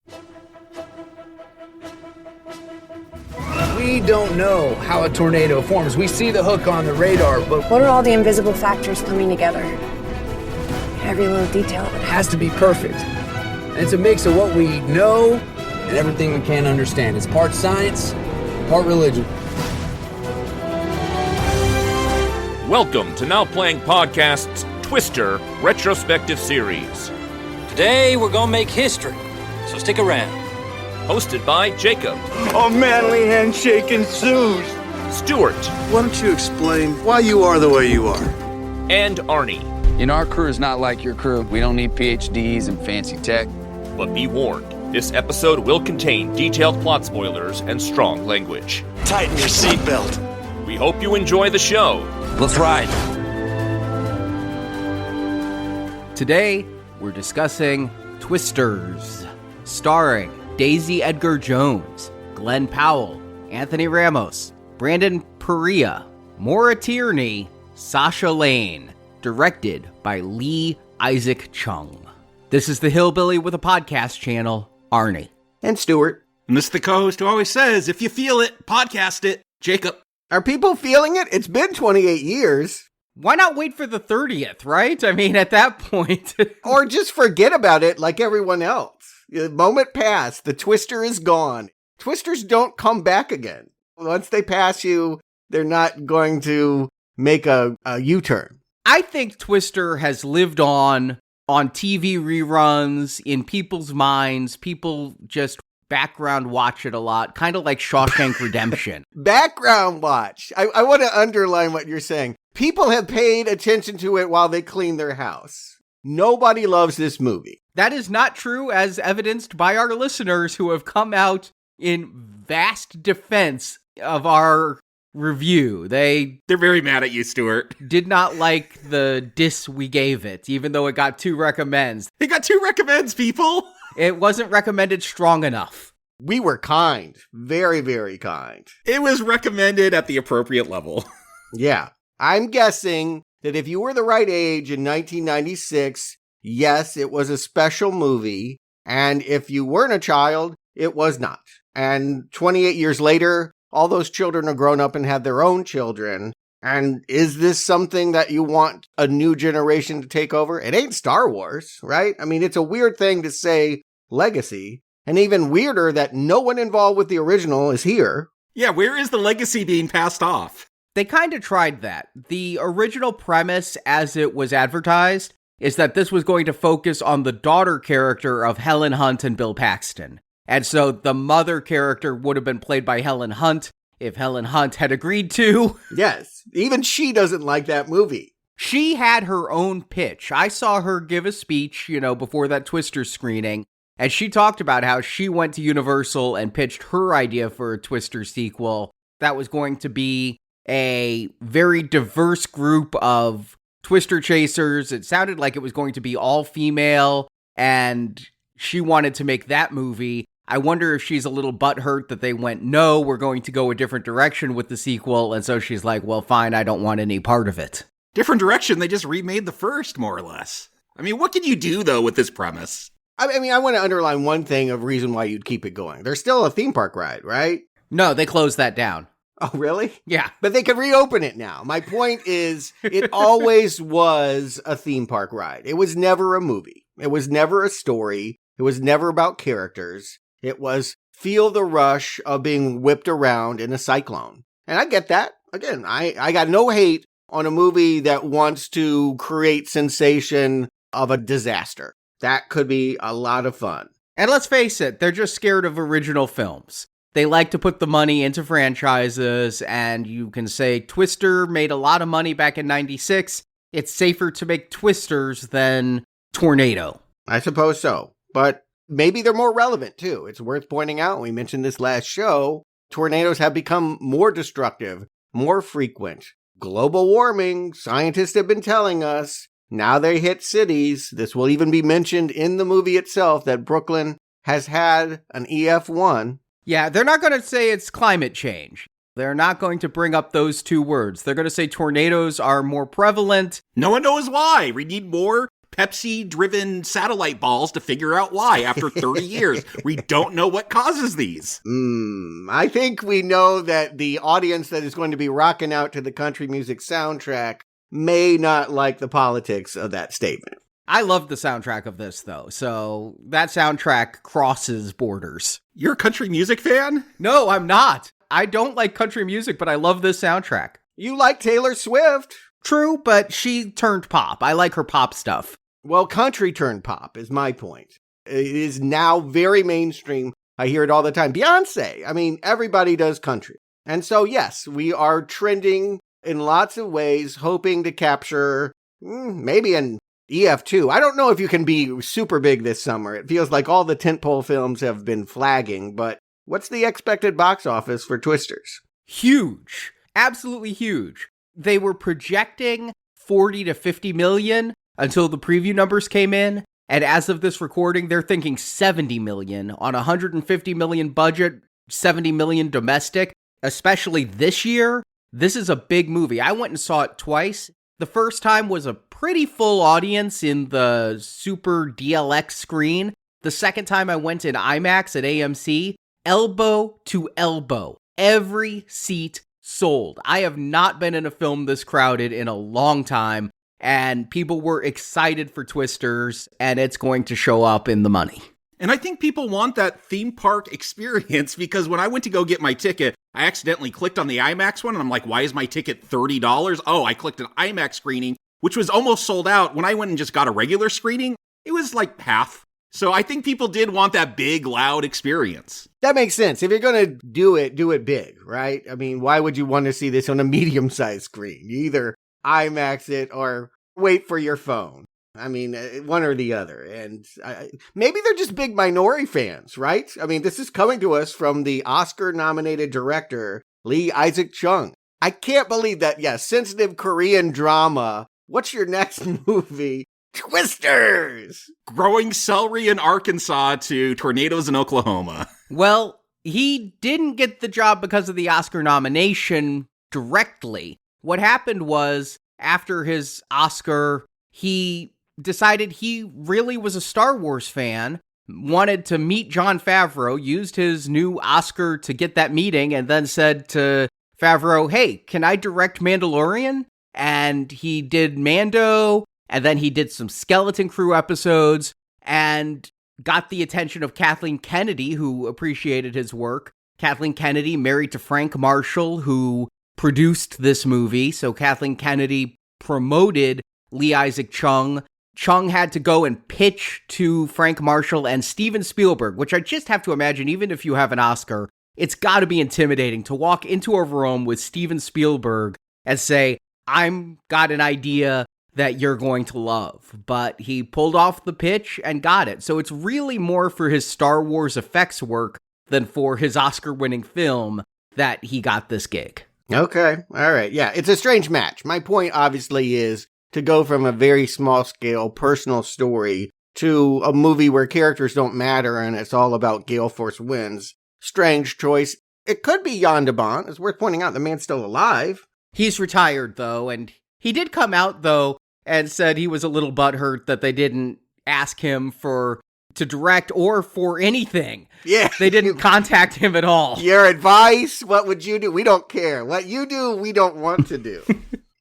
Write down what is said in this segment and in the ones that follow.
We don't know how a tornado forms. We see the hook on the radar, but what are all the invisible factors coming together? Every little detail of it has to be perfect. And it's a mix of what we know and everything we can't understand. It's part science, part religion. Welcome to Now Playing Podcast's Twister Retrospective Series. Today we're gonna make history, so stick around. Hosted by Jacob. Oh, manly handshake ensues. Stuart. Why don't you explain why you are the way you are? And Arnie. Our crew is not like your crew. We don't need PhDs and fancy tech. But be warned, this episode will contain detailed plot spoilers and strong language. Tighten your seatbelt. We hope you enjoy the show. Let's ride. Today, we're discussing Twisters, starring Daisy Edgar-Jones, Glen Powell, Anthony Ramos, Brandon Perea, Maura Tierney, Sasha Lane, directed by Lee Isaac Chung. This is the hillbilly with a podcast channel, Arnie. And Stuart. And this is the co-host who always says, if you feel it, podcast it, Jacob. Are people feeling it? It's been 28 years. Why not wait for the 30th, right? I mean, at that point. Or just forget about it like everyone else. The moment passed, the twister is gone. Twisters don't come back again. Once they pass you, they're not going to make a U-turn. I think Twister has lived on TV reruns, in people's minds. People just background watch it a lot, kind of like Shawshank Redemption. Background watch. I want to underline what you're saying. People have paid attention to it while they clean their house. Nobody loves this movie. That is not true, as evidenced by our listeners who have come out in vast defense of our review. They're very mad at you, Stuart. Did not like the diss we gave it, even though it got 2 recommends. It got 2 recommends, people! It wasn't recommended strong enough. We were kind. Very, very kind. It was recommended at the appropriate level. Yeah. I'm guessing that if you were the right age in 1996, yes, it was a special movie. And if you weren't a child, it was not. And 28 years later, all those children are grown up and have their own children. And is this something that you want a new generation to take over? It ain't Star Wars, right? I mean, it's a weird thing to say legacy. And even weirder that no one involved with the original is here. Yeah, where is the legacy being passed off? They kind of tried that. The original premise, as it was advertised, is that this was going to focus on the daughter character of Helen Hunt and Bill Paxton. And so the mother character would have been played by Helen Hunt if Helen Hunt had agreed to. Yes, even she doesn't like that movie. She had her own pitch. I saw her give a speech, before that Twister screening, and she talked about how she went to Universal and pitched her idea for a Twister sequel that was going to be a very diverse group of Twister chasers. It sounded like it was going to be all female, and she wanted to make that movie. I wonder if she's a little butthurt that they went, no, we're going to go a different direction with the sequel, and so she's like, well, fine, I don't want any part of it. Different direction? They just remade the first, more or less. I mean, what can you do, though, with this premise? I mean, I want to underline one thing of reason why you'd keep it going. There's still a theme park ride, right? No, they closed that down. Oh, really? Yeah. But they could reopen it now. My point is, it always was a theme park ride. It was never a movie. It was never a story. It was never about characters. It was feel the rush of being whipped around in a cyclone. And I get that. Again, I got no hate on a movie that wants to create sensation of a disaster. That could be a lot of fun. And let's face it, they're just scared of original films. They like to put the money into franchises, and you can say Twister made a lot of money back in 96. It's safer to make Twisters than Tornado. I suppose so. But maybe they're more relevant, too. It's worth pointing out, we mentioned this last show, tornadoes have become more destructive, more frequent. Global warming, scientists have been telling us. Now they hit cities. This will even be mentioned in the movie itself that Brooklyn has had an EF1. Yeah, they're not going to say it's climate change. They're not going to bring up those 2 words. They're going to say tornadoes are more prevalent. No one knows why. We need more Pepsi-driven satellite balls to figure out why after 30 years. We don't know what causes these. I think we know that the audience that is going to be rocking out to the country music soundtrack may not like the politics of that statement. I love the soundtrack of this, though, so that soundtrack crosses borders. You're a country music fan? No, I'm not. I don't like country music, but I love this soundtrack. You like Taylor Swift? True, but she turned pop. I like her pop stuff. Well, country turned pop is my point. It is now very mainstream. I hear it all the time. Beyonce. I mean, everybody does country. And so, yes, we are trending in lots of ways, hoping to capture maybe an EF2. I don't know if you can be super big this summer. It feels like all the tentpole films have been flagging, but what's the expected box office for Twisters? Huge. Absolutely huge. They were projecting 40 to 50 million until the preview numbers came in. And as of this recording, they're thinking 70 million on a 150 million budget, 70 million domestic, especially this year. This is a big movie. I went and saw it twice. The first time was a pretty full audience in the Super DLX screen. The second time I went in IMAX at AMC, elbow to elbow. Every seat sold. I have not been in a film this crowded in a long time, and people were excited for Twisters, and it's going to show up in the money. And I think people want that theme park experience because when I went to go get my ticket, I accidentally clicked on the IMAX one and I'm like, why is my ticket $30? Oh, I clicked an IMAX screening, which was almost sold out. When I went and just got a regular screening, it was like half. So I think people did want that big, loud experience. That makes sense. If you're going to do it big, right? I mean, why would you want to see this on a medium-sized screen? You either IMAX it or wait for your phone. I mean, one or the other. And maybe they're just big Minority fans, right? I mean, this is coming to us from the Oscar-nominated director, Lee Isaac Chung. I can't believe that, sensitive Korean drama. What's your next movie? Twisters! Growing celery in Arkansas to tornadoes in Oklahoma. Well, he didn't get the job because of the Oscar nomination directly. What happened was, after his Oscar, he decided he really was a Star Wars fan, wanted to meet Jon Favreau, used his new Oscar to get that meeting, and then said to Favreau, hey, can I direct Mandalorian? And he did Mando, and then he did some Skeleton Crew episodes, and got the attention of Kathleen Kennedy, who appreciated his work. Kathleen Kennedy, married to Frank Marshall, who produced this movie, so Kathleen Kennedy promoted Lee Isaac Chung. Chung had to go and pitch to Frank Marshall and Steven Spielberg, which I just have to imagine, even if you have an Oscar, it's got to be intimidating to walk into a room with Steven Spielberg and say, I'm got an idea that you're going to love. But he pulled off the pitch and got it. So it's really more for his Star Wars effects work than for his Oscar-winning film that he got this gig. Okay. All right. Yeah, it's a strange match. My point, obviously, is to go from a very small-scale personal story to a movie where characters don't matter and it's all about Gale Force Winds. Strange choice. It could be Jan de Bont. It's worth pointing out the man's still alive. He's retired, though, and he did come out, though, and said he was a little butthurt that they didn't ask him to direct or for anything. Yeah. They didn't contact him at all. Your advice? What would you do? We don't care. What you do, we don't want to do.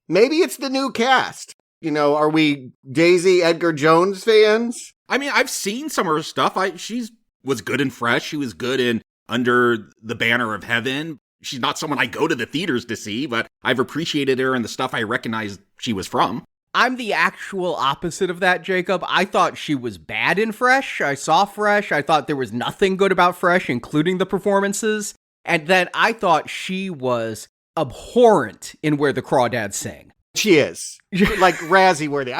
Maybe it's the new cast. You know, are we Daisy Edgar-Jones fans? I mean, I've seen some of her stuff. She was good and fresh. She was good in Under the Banner of Heaven. She's not someone I go to the theaters to see, but I've appreciated her and the stuff I recognized she was from. I'm the actual opposite of that, Jacob. I thought she was bad in Fresh. I saw Fresh. I thought there was nothing good about Fresh, including the performances. And then I thought she was abhorrent in Where the Crawdads Sing. She is. Like Razzie worthy.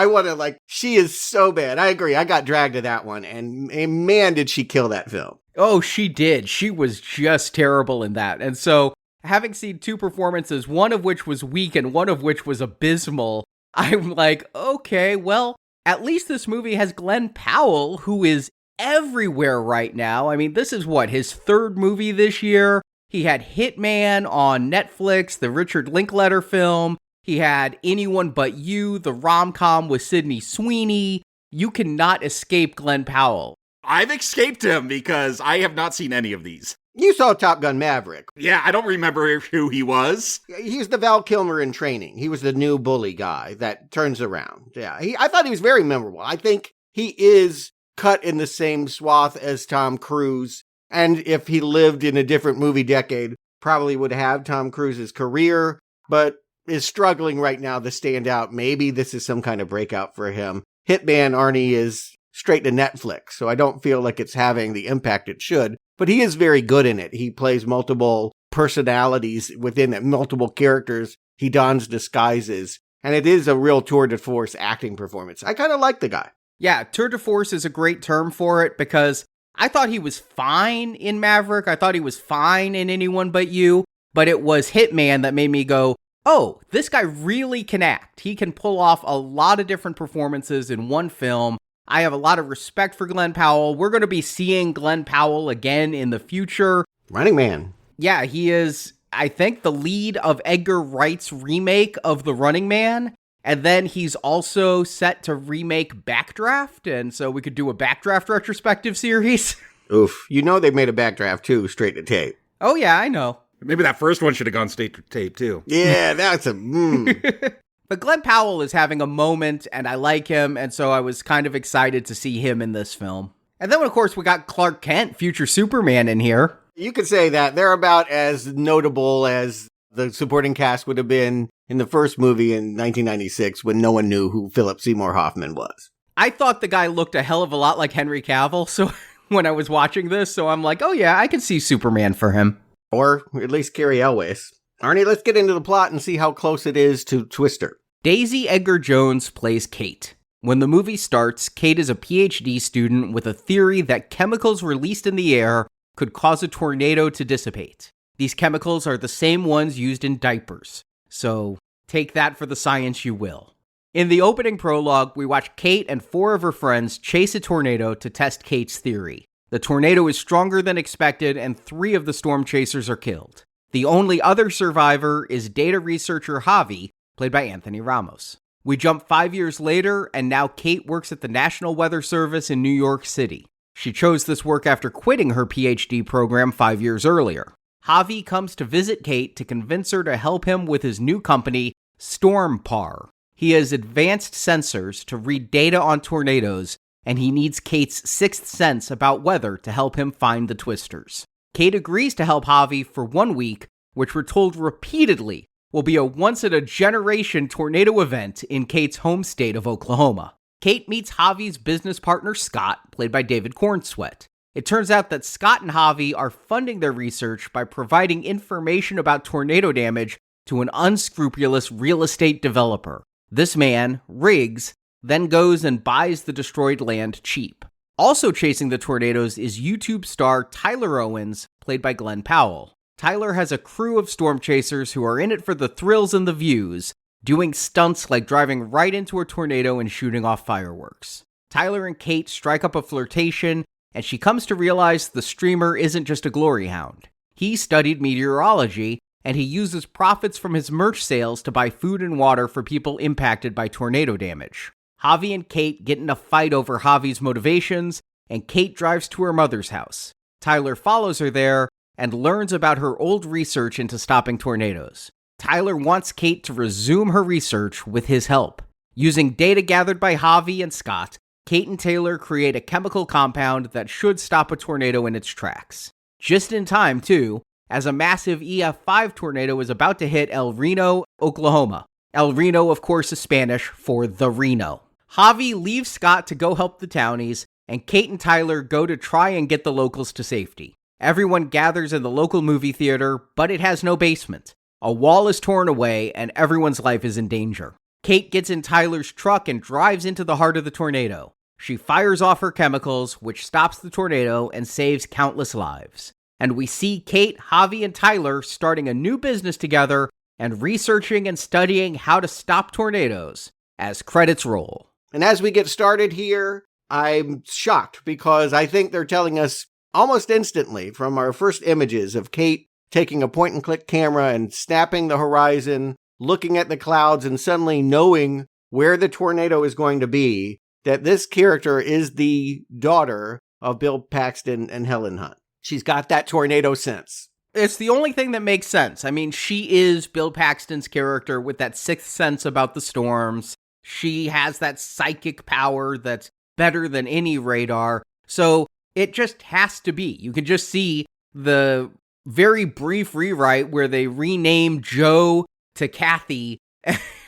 She is so bad. I agree. I got dragged to that one. And man, did she kill that film. Oh, she did. She was just terrible in that. And so, having seen two performances, one of which was weak and one of which was abysmal, I'm like, okay, well, at least this movie has Glen Powell, who is everywhere right now. I mean, this is his third movie this year. He had Hitman on Netflix, the Richard Linklater film. He had Anyone But You, the rom-com with Sydney Sweeney. you cannot escape Glen Powell. I've escaped him because I have not seen any of these. You saw Top Gun Maverick. Yeah, I don't remember who he was. He's the Val Kilmer in training. He was the new bully guy that turns around. Yeah, I thought he was very memorable. I think he is cut in the same swath as Tom Cruise. And if he lived in a different movie decade, probably would have Tom Cruise's career, but is struggling right now to stand out. Maybe this is some kind of breakout for him. Hitman Arnie is straight to Netflix, so I don't feel like it's having the impact it should. But he is very good in it. He plays multiple personalities within it, multiple characters. He dons disguises. And it is a real tour de force acting performance. I kind of like the guy. Yeah, tour de force is a great term for it because I thought he was fine in Maverick. I thought he was fine in Anyone But You. But it was Hitman that made me go, oh, this guy really can act. He can pull off a lot of different performances in one film. I have a lot of respect for Glen Powell. We're going to be seeing Glen Powell again in the future. Running Man. Yeah, he is, I think, the lead of Edgar Wright's remake of The Running Man. And then he's also set to remake Backdraft. And so we could do a Backdraft retrospective series. Oof. You know they made a Backdraft too, straight to tape. Oh, yeah, I know. Maybe that first one should have gone straight to tape, too. Yeah, that's a... But Glen Powell is having a moment, and I like him, and so I was kind of excited to see him in this film. And then, of course, we got Clark Kent, future Superman, in here. You could say that. They're about as notable as the supporting cast would have been in the first movie in 1996 when no one knew who Philip Seymour Hoffman was. I thought the guy looked a hell of a lot like Henry Cavill, so when I was watching this, so I'm like, oh yeah, I can see Superman for him. Or at least Cary Elwes. Arnie, let's get into the plot and see how close it is to Twister. Daisy Edgar-Jones plays Kate. When the movie starts, Kate is a PhD student with a theory that chemicals released in the air could cause a tornado to dissipate. These chemicals are the same ones used in diapers, so take that for the science you will. In the opening prologue, we watch Kate and 4 of her friends chase a tornado to test Kate's theory. The tornado is stronger than expected, and 3 of the storm chasers are killed. The only other survivor is data researcher Javi, played by Anthony Ramos. We jump 5 years later, and now Kate works at the National Weather Service in New York City. She chose this work after quitting her PhD program 5 years earlier. Javi comes to visit Kate to convince her to help him with his new company, StormPar. He has advanced sensors to read data on tornadoes, and he needs Kate's sixth sense about weather to help him find the twisters. Kate agrees to help Javi for 1 week, which we're told repeatedly will be a once-in-a-generation tornado event in Kate's home state of Oklahoma. Kate meets Javi's business partner Scott, played by David Cornenswet. It turns out that Scott and Javi are funding their research by providing information about tornado damage to an unscrupulous real estate developer. This man, Riggs, then goes and buys the destroyed land cheap. Also chasing the tornadoes is YouTube star Tyler Owens, played by Glen Powell. Tyler has a crew of storm chasers who are in it for the thrills and the views, doing stunts like driving right into a tornado and shooting off fireworks. Tyler and Kate strike up a flirtation, and she comes to realize the streamer isn't just a glory hound. He studied meteorology, and he uses profits from his merch sales to buy food and water for people impacted by tornado damage. Javi and Kate get in a fight over Javi's motivations, and Kate drives to her mother's house. Tyler follows her there and learns about her old research into stopping tornadoes. Tyler wants Kate to resume her research with his help. Using data gathered by Javi and Scott, Kate and Taylor create a chemical compound that should stop a tornado in its tracks. Just in time, too, as a massive EF5 tornado is about to hit El Reno, Oklahoma. El Reno, of course, is Spanish for the Reno. Javi leaves Scott to go help the townies, and Kate and Tyler go to try and get the locals to safety. Everyone gathers in the local movie theater, but it has no basement. A wall is torn away, and everyone's life is in danger. Kate gets in Tyler's truck and drives into the heart of the tornado. She fires off her chemicals, which stops the tornado and saves countless lives. And we see Kate, Javi, and Tyler starting a new business together and researching and studying how to stop tornadoes as credits roll. And as we get started here, I'm shocked because I think they're telling us almost instantly from our first images of Kate taking a point-and-click camera and snapping the horizon, looking at the clouds and suddenly knowing where the tornado is going to be, that this character is the daughter of Bill Paxton and Helen Hunt. She's got that tornado sense. It's the only thing that makes sense. I mean, she is Bill Paxton's character with that sixth sense about the storms. She has that psychic power that's better than any radar. So it just has to be. You can just see the very brief rewrite where they rename Joe to Kathy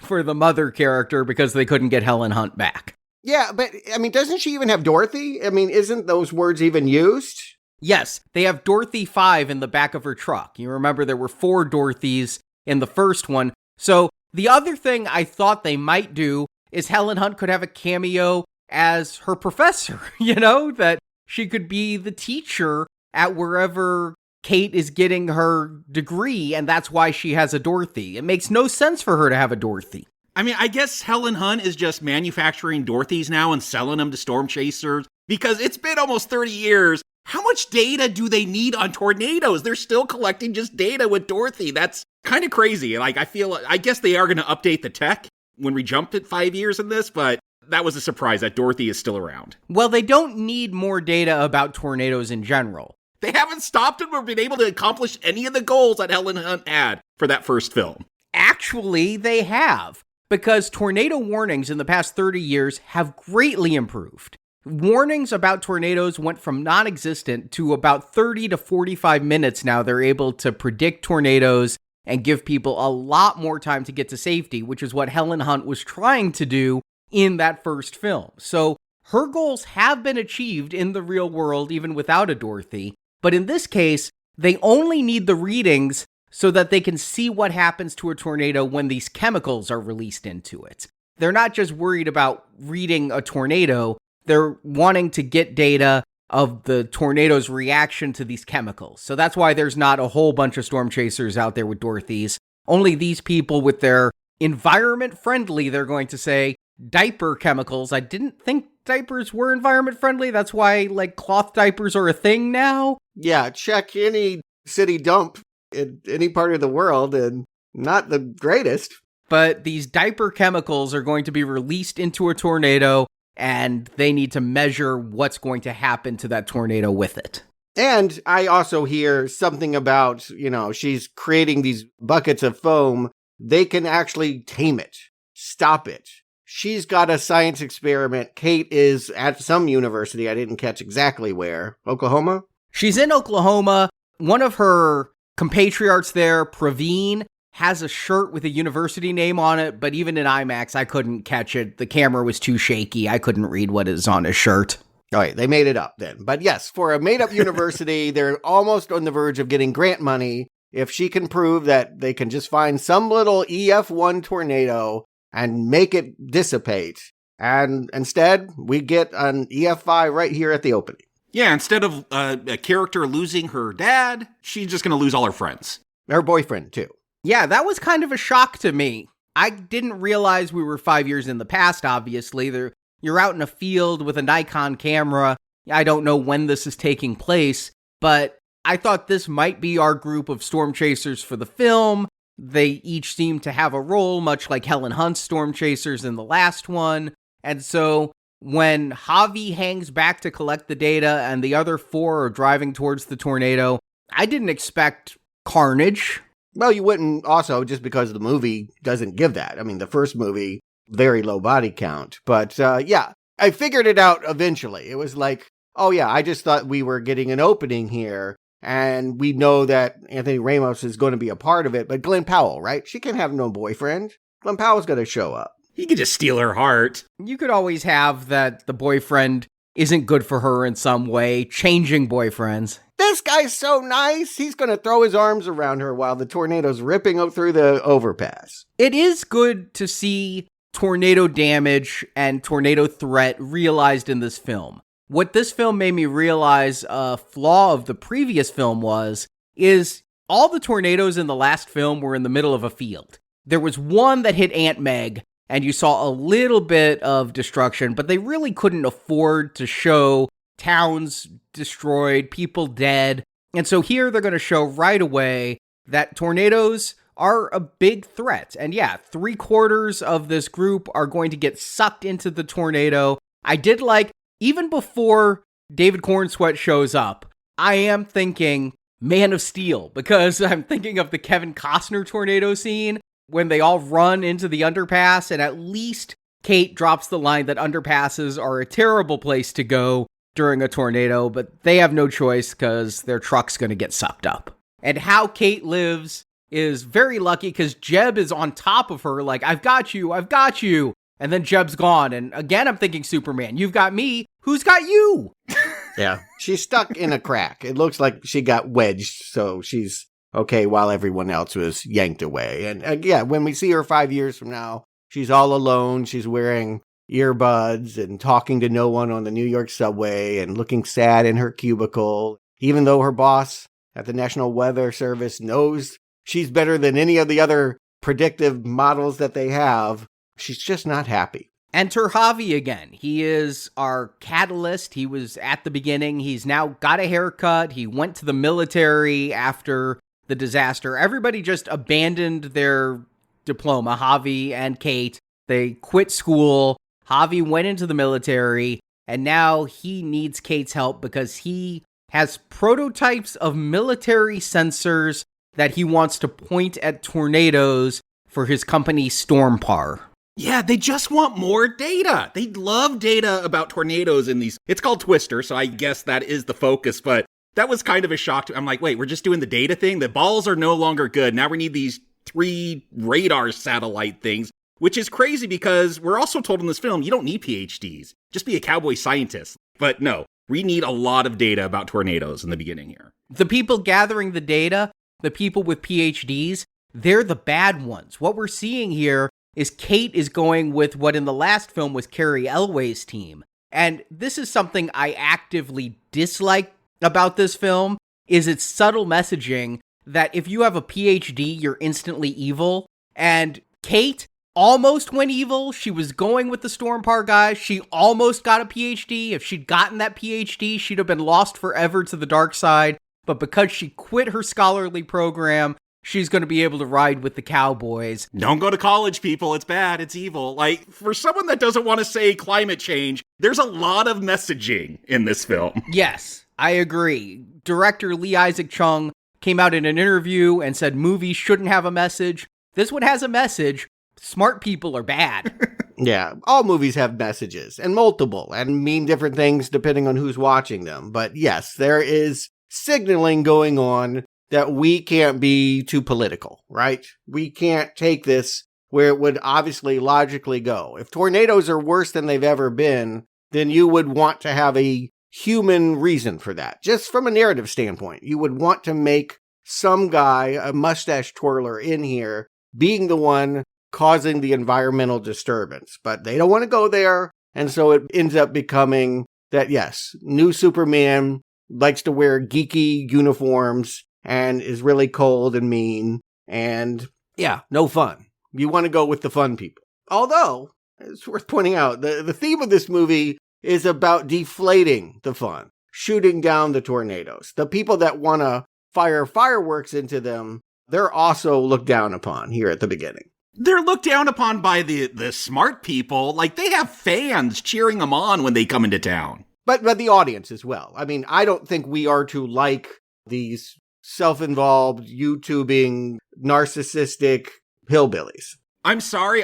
for the mother character because they couldn't get Helen Hunt back. Yeah, but, I mean, doesn't she even have Dorothy? I mean, isn't those words even used? Yes, they have Dorothy 5 in the back of her truck. You remember there were 4 Dorothys in the first one. So the other thing I thought they might do is Helen Hunt could have a cameo as her professor, that she could be the teacher at wherever Kate is getting her degree, and that's why she has a Dorothy. It makes no sense for her to have a Dorothy. I mean, I guess Helen Hunt is just manufacturing Dorothys now and selling them to storm chasers because it's been almost 30 years. How much data do they need on tornadoes? They're still collecting just data with Dorothy. That's kind of crazy. I guess they are going to update the tech when we jumped at 5 years in this, but that was a surprise that Dorothy is still around. Well, they don't need more data about tornadoes in general. They haven't stopped them or been able to accomplish any of the goals that Helen Hunt had for that first film. Actually, they have, because tornado warnings in the past 30 years have greatly improved. Warnings about tornadoes went from non-existent to about 30 to 45 minutes now. They're able to predict tornadoes and give people a lot more time to get to safety, which is what Helen Hunt was trying to do in that first film. So her goals have been achieved in the real world, even without a Dorothy. But in this case, they only need the readings so that they can see what happens to a tornado when these chemicals are released into it. They're not just worried about reading a tornado. They're wanting to get data of the tornado's reaction to these chemicals. So that's why there's not a whole bunch of storm chasers out there with Dorothys. Only these people with their environment friendly, they're going to say, diaper chemicals. I didn't think diapers were environment friendly. That's why, cloth diapers are a thing now. Yeah, check any city dump in any part of the world, and not the greatest. But these diaper chemicals are going to be released into a tornado, and they need to measure what's going to happen to that tornado with it. And I also hear something about, she's creating these buckets of foam. They can actually tame it, stop it. She's got a science experiment. Kate is at some university. I didn't catch exactly where. Oklahoma? She's in Oklahoma. One of her compatriots there, Praveen, has a shirt with a university name on it, but even in IMAX, I couldn't catch it. The camera was too shaky. I couldn't read what is on his shirt. All right, they made it up then. But yes, for a made-up university, they're almost on the verge of getting grant money if she can prove that they can just find some little EF1 tornado and make it dissipate. And instead, we get an EF5 right here at the opening. Yeah, instead of a character losing her dad, she's just going to lose all her friends. Her boyfriend, too. Yeah, that was kind of a shock to me. I didn't realize we were 5 years in the past, obviously. You're out in a field with a Nikon camera. I don't know when this is taking place, but I thought this might be our group of storm chasers for the film. They each seem to have a role, much like Helen Hunt's storm chasers in the last one. And so when Javi hangs back to collect the data and the other 4 are driving towards the tornado, I didn't expect carnage. Well, you wouldn't also just because the movie doesn't give that. I mean, the first movie, very low body count. But yeah, I figured it out eventually. It was like, oh yeah, I just thought we were getting an opening here. And we know that Anthony Ramos is going to be a part of it. But Glen Powell, right? She can't have no boyfriend. Glen Powell's going to show up. He could just steal her heart. You could always have that the boyfriend isn't good for her in some way, changing boyfriends. This guy's so nice. He's going to throw his arms around her while the tornado's ripping up through the overpass. It is good to see tornado damage and tornado threat realized in this film. What this film made me realize a flaw of the previous film is all the tornadoes in the last film were in the middle of a field. There was one that hit Aunt Meg, and you saw a little bit of destruction, but they really couldn't afford to show towns destroyed, people dead. And so here they're going to show right away that tornadoes are a big threat. And yeah, 3/4 of this group are going to get sucked into the tornado. I did like, even before David Cornenswet shows up, I am thinking Man of Steel, because I'm thinking of the Kevin Costner tornado scene when they all run into the underpass, and at least Kate drops the line that underpasses are a terrible place to go during a tornado, but they have no choice because their truck's going to get sucked up. And how Kate lives is very lucky because Jeb is on top of her like, I've got you. And then Jeb's gone. And again, I'm thinking Superman, you've got me. Who's got you? Yeah. She's stuck in a crack. It looks like she got wedged, so she's okay while everyone else was yanked away. And yeah, when we see her 5 years from now, she's all alone. She's wearing earbuds and talking to no one on the New York subway and looking sad in her cubicle, even though her boss at the National Weather Service knows she's better than any of the other predictive models that they have. She's just not happy. Enter Javi again. He is our catalyst. He was at the beginning. He's now got a haircut. He went to the military after the disaster. Everybody just abandoned their diploma, Javi and Kate. They quit school. Javi went into the military, and now he needs Kate's help because he has prototypes of military sensors that he wants to point at tornadoes for his company Stormpar. Yeah, they just want more data. They love data about tornadoes in these. It's called Twister, so I guess that is the focus, but that was kind of a shock to me. I'm like, wait, we're just doing the data thing? The balls are no longer good. Now we need these 3 radar satellite things, which is crazy because we're also told in this film, you don't need PhDs. Just be a cowboy scientist. But no, we need a lot of data about tornadoes in the beginning here. The people gathering the data, the people with PhDs, they're the bad ones. What we're seeing here is Kate is going with what in the last film was Carrie Elway's team. And this is something I actively dislike about this film, is its subtle messaging that if you have a PhD, you're instantly evil. And Kate almost went evil. She was going with the Stormpar guys. She almost got a PhD. If she'd gotten that PhD, she'd have been lost forever to the dark side. But because she quit her scholarly program, she's going to be able to ride with the cowboys. Don't go to college, people. It's bad. It's evil. Like, for someone that doesn't want to say climate change, there's a lot of messaging in this film. Yes, I agree. Director Lee Isaac Chung came out in an interview and said movies shouldn't have a message. This one has a message. Smart people are bad. Yeah, all movies have messages, and multiple, and mean different things depending on who's watching them. But yes, there is signaling going on that we can't be too political, right? We can't take this where it would obviously logically go. If tornadoes are worse than they've ever been, then you would want to have a human reason for that. Just from a narrative standpoint, you would want to make some guy, a mustache twirler in here, being the one causing the environmental disturbance. But they don't want to go there, and so it ends up becoming that, yes, new Superman likes to wear geeky uniforms and is really cold and mean, and yeah, no fun. You want to go with the fun people. Although, it's worth pointing out, the theme of this movie is about deflating the fun, shooting down the tornadoes. The people that want to fire fireworks into them, they're also looked down upon here at the beginning. They're looked down upon by the smart people. Like, they have fans cheering them on when they come into town. But the audience as well. I mean, I don't think we are to like these self-involved, YouTubing, narcissistic hillbillies. I'm sorry,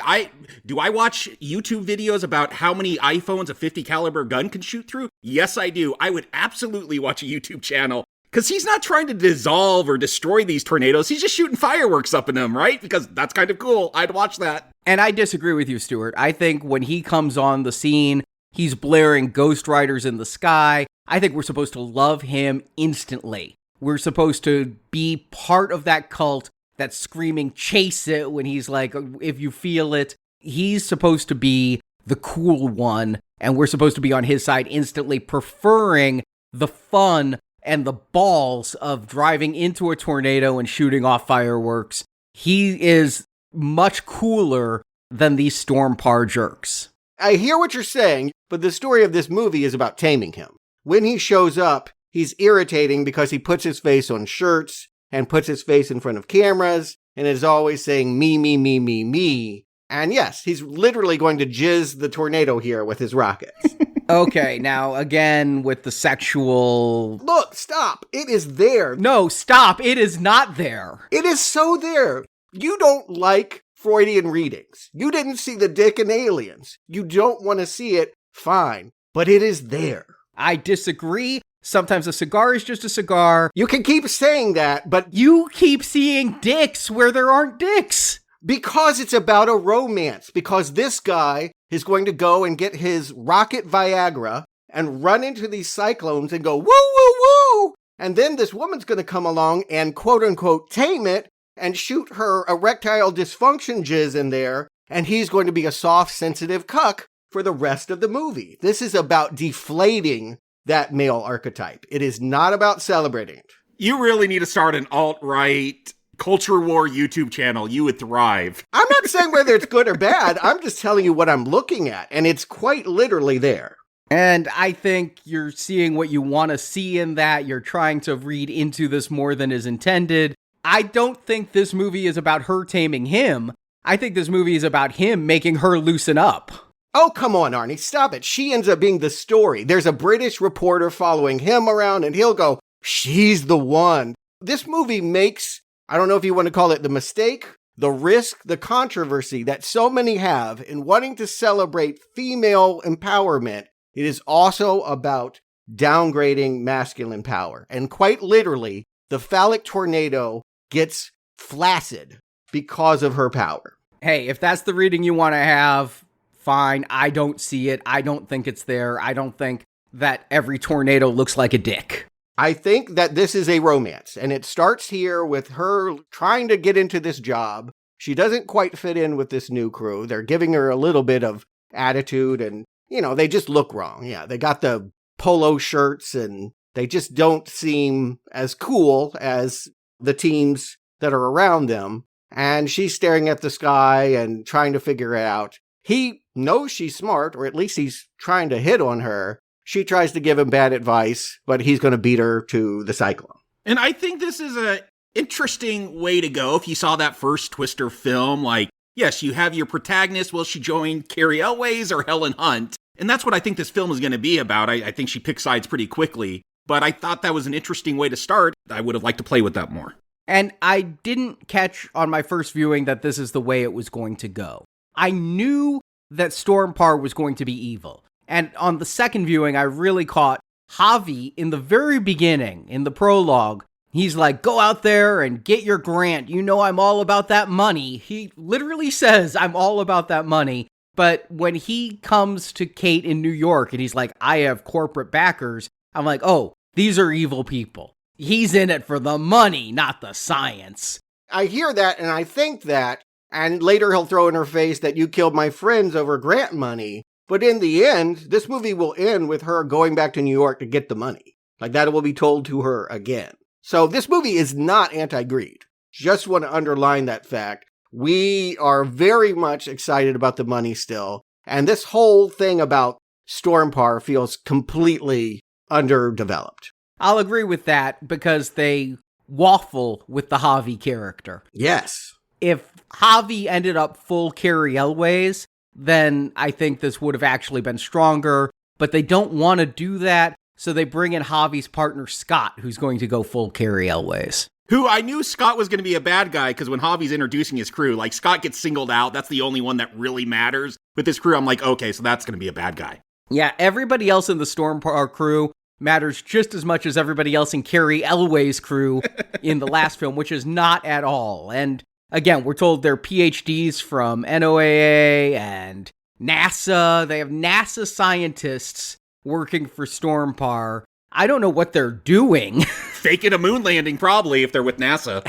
do I watch YouTube videos about how many iPhones a 50 caliber gun can shoot through? Yes, I do. I would absolutely watch a YouTube channel, because he's not trying to dissolve or destroy these tornadoes. He's just shooting fireworks up in them, right? Because that's kind of cool. I'd watch that. And I disagree with you, Stuart. I think when he comes on the scene, he's blaring Ghost Riders in the Sky. I think we're supposed to love him instantly. We're supposed to be part of that cult that's screaming, chase it, when he's like, if you feel it. He's supposed to be the cool one, and we're supposed to be on his side instantly, preferring the fun and the balls of driving into a tornado and shooting off fireworks. He is much cooler than these Stormpar jerks. I hear what you're saying, but the story of this movie is about taming him. When he shows up, he's irritating because he puts his face on shirts and puts his face in front of cameras and is always saying me, me, me, me, me. And yes, he's literally going to jizz the tornado here with his rockets. Okay, now again with the sexual... Look, stop. It is there. No, stop. It is not there. It is so there. You don't like Freudian readings. You didn't see the dick in Aliens. You don't want to see it. Fine. But it is there. I disagree. Sometimes a cigar is just a cigar. You can keep saying that, but You keep seeing dicks where there aren't dicks. because it's about a romance, because this guy is going to go and get his rocket Viagra and run into these cyclones and go, woo, woo, woo. And then this woman's going to come along and quote unquote tame it and shoot her erectile dysfunction jizz in there. And he's going to be a soft, sensitive cuck for the rest of the movie. This is about deflating that male archetype. It is not about celebrating it. You really need to start an alt-right culture war YouTube channel. You would thrive. I'm not saying whether it's good or bad. I'm just telling you what I'm looking at. And it's quite literally there. And I think you're seeing what you want to see in that. You're trying to read into this more than is intended. I don't think this movie is about her taming him. I think this movie is about him making her loosen up. Oh, come on, Arnie. Stop it. She ends up being the story. There's a British reporter following him around and he'll go, she's the one. This movie makes, I don't know if you want to call it the mistake, the risk, the controversy that so many have in wanting to celebrate female empowerment. It is also about downgrading masculine power. And quite literally, the phallic tornado gets flaccid because of her power. Hey, if that's the reading you want to have, fine. I don't see it. I don't think it's there. I don't think that every tornado looks like a dick. I think that this is a romance, and it starts here with her trying to get into this job. She doesn't quite fit in with this new crew. They're giving her a little bit of attitude, and, you know, they just look wrong. Yeah, they got the polo shirts, and they just don't seem as cool as the teams that are around them. And she's staring at the sky and trying to figure it out. He knows she's smart, or at least he's trying to hit on her. She tries to give him bad advice, but he's going to beat her to the cyclone. And I think this is an interesting way to go. If you saw that first Twister film, like, yes, you have your protagonist. Will she join Carrie Elways or Helen Hunt? And that's what I think this film is going to be about. I think she picks sides pretty quickly. But I thought that was an interesting way to start. I would have liked to play with that more. And I didn't catch on my first viewing that this is the way it was going to go. I knew that Stormpar was going to be evil. And on the second viewing, I really caught Javi in the very beginning, in the prologue. He's like, go out there and get your grant. You know I'm all about that money. He literally says, I'm all about that money. But when he comes to Kate in New York and he's like, I have corporate backers, I'm like, oh, these are evil people. He's in it for the money, not the science. I hear that and I think that, and later he'll throw in her face that you killed my friends over grant money. But in the end, this movie will end with her going back to New York to get the money. Like that will be told to her again. So this movie is not anti-greed. Just want to underline that fact. We are very much excited about the money still. And this whole thing about Stormpar feels completely underdeveloped. I'll agree with that because they waffle with the Javi character. Yes. If Javi ended up full Carrie Elways, then I think this would have actually been stronger. But they don't want to do that, so they bring in Javi's partner Scott, who's going to go full Carrie Elways. Who I knew Scott was going to be a bad guy because when Javi's introducing his crew, like Scott gets singled out. That's the only one that really matters. With this crew, I'm like, okay, so that's going to be a bad guy. Yeah, everybody else in the Stormpar crew matters just as much as everybody else in Carrie Elways' crew in the last film, which is not at all. And again, we're told they're PhDs from NOAA and NASA. They have NASA scientists working for Stormpar. I don't know what they're doing. Faking a moon landing, probably, if they're with NASA.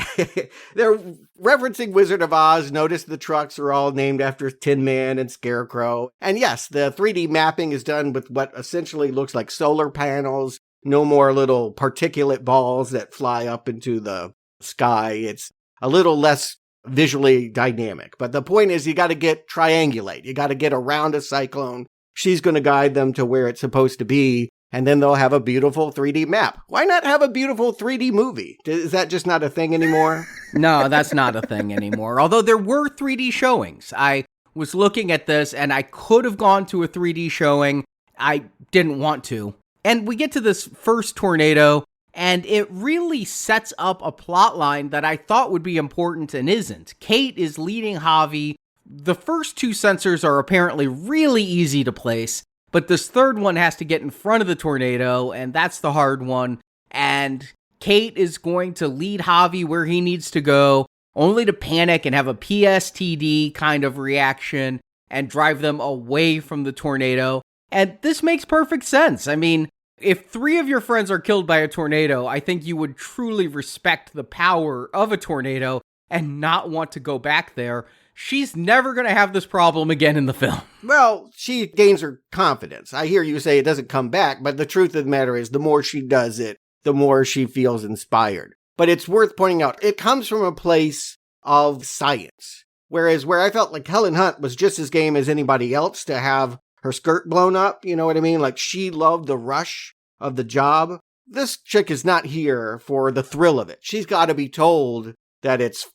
They're referencing Wizard of Oz. Notice the trucks are all named after Tin Man and Scarecrow. And yes, the 3D mapping is done with what essentially looks like solar panels. No more little particulate balls that fly up into the sky. It's a little less visually dynamic. But the point is you got to triangulate. You got to get around a cyclone. She's going to guide them to where it's supposed to be. And then they'll have a beautiful 3D map. Why not have a beautiful 3D movie? Is that just not a thing anymore? No, that's not a thing anymore. Although there were 3D showings. I was looking at this and I could have gone to a 3D showing I didn't want to. And we get to this first tornado, and it really sets up a plot line that I thought would be important and isn't. Kate is leading Javi. The first two sensors are apparently really easy to place, but this third one has to get in front of the tornado, and that's the hard one. And Kate is going to lead Javi where he needs to go, only to panic and have a PSTD kind of reaction and drive them away from the tornado. And this makes perfect sense. I mean, if 3 of your friends are killed by a tornado, I think you would truly respect the power of a tornado and not want to go back there. She's never going to have this problem again in the film. Well, she gains her confidence. I hear you say it doesn't come back, but the truth of the matter is the more she does it, the more she feels inspired. But it's worth pointing out, it comes from a place of science. Whereas where I felt like Helen Hunt was just as game as anybody else to have her skirt blown up, you know what I mean? Like, she loved the rush of the job. This chick is not here for the thrill of it. She's got to be told that it's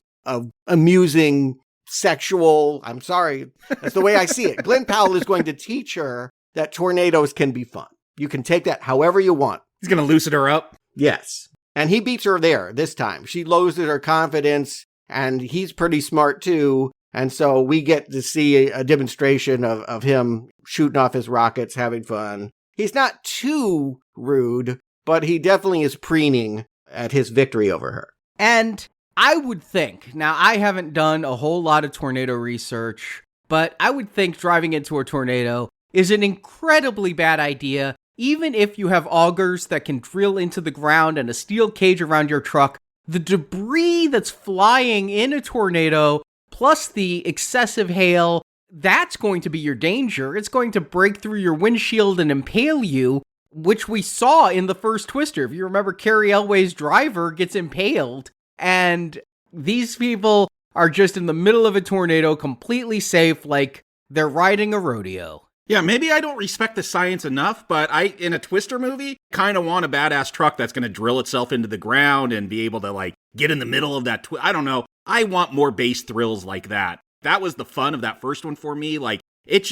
amusing, sexual. I'm sorry. That's the way I see it. Glen Powell is going to teach her that tornadoes can be fun. You can take that however you want. He's going to loosen her up. Yes. And he beats her there this time. She lowers her confidence, and he's pretty smart too. And so we get to see a demonstration of him shooting off his rockets, having fun. He's not too rude, but he definitely is preening at his victory over her. And I would think, now I haven't done a whole lot of tornado research, but I would think driving into a tornado is an incredibly bad idea, even if you have augers that can drill into the ground and a steel cage around your truck. The debris that's flying in a tornado, plus the excessive hail, that's going to be your danger. It's going to break through your windshield and impale you, which we saw in the first Twister. If you remember, Carrie Elway's driver gets impaled, and these people are just in the middle of a tornado, completely safe, like they're riding a rodeo. Yeah, maybe I don't respect the science enough, but in a Twister movie, kind of want a badass truck that's going to drill itself into the ground and be able to, like, get in the middle of that. I don't know. I want more base thrills like that. That was the fun of that first one for me. Like, it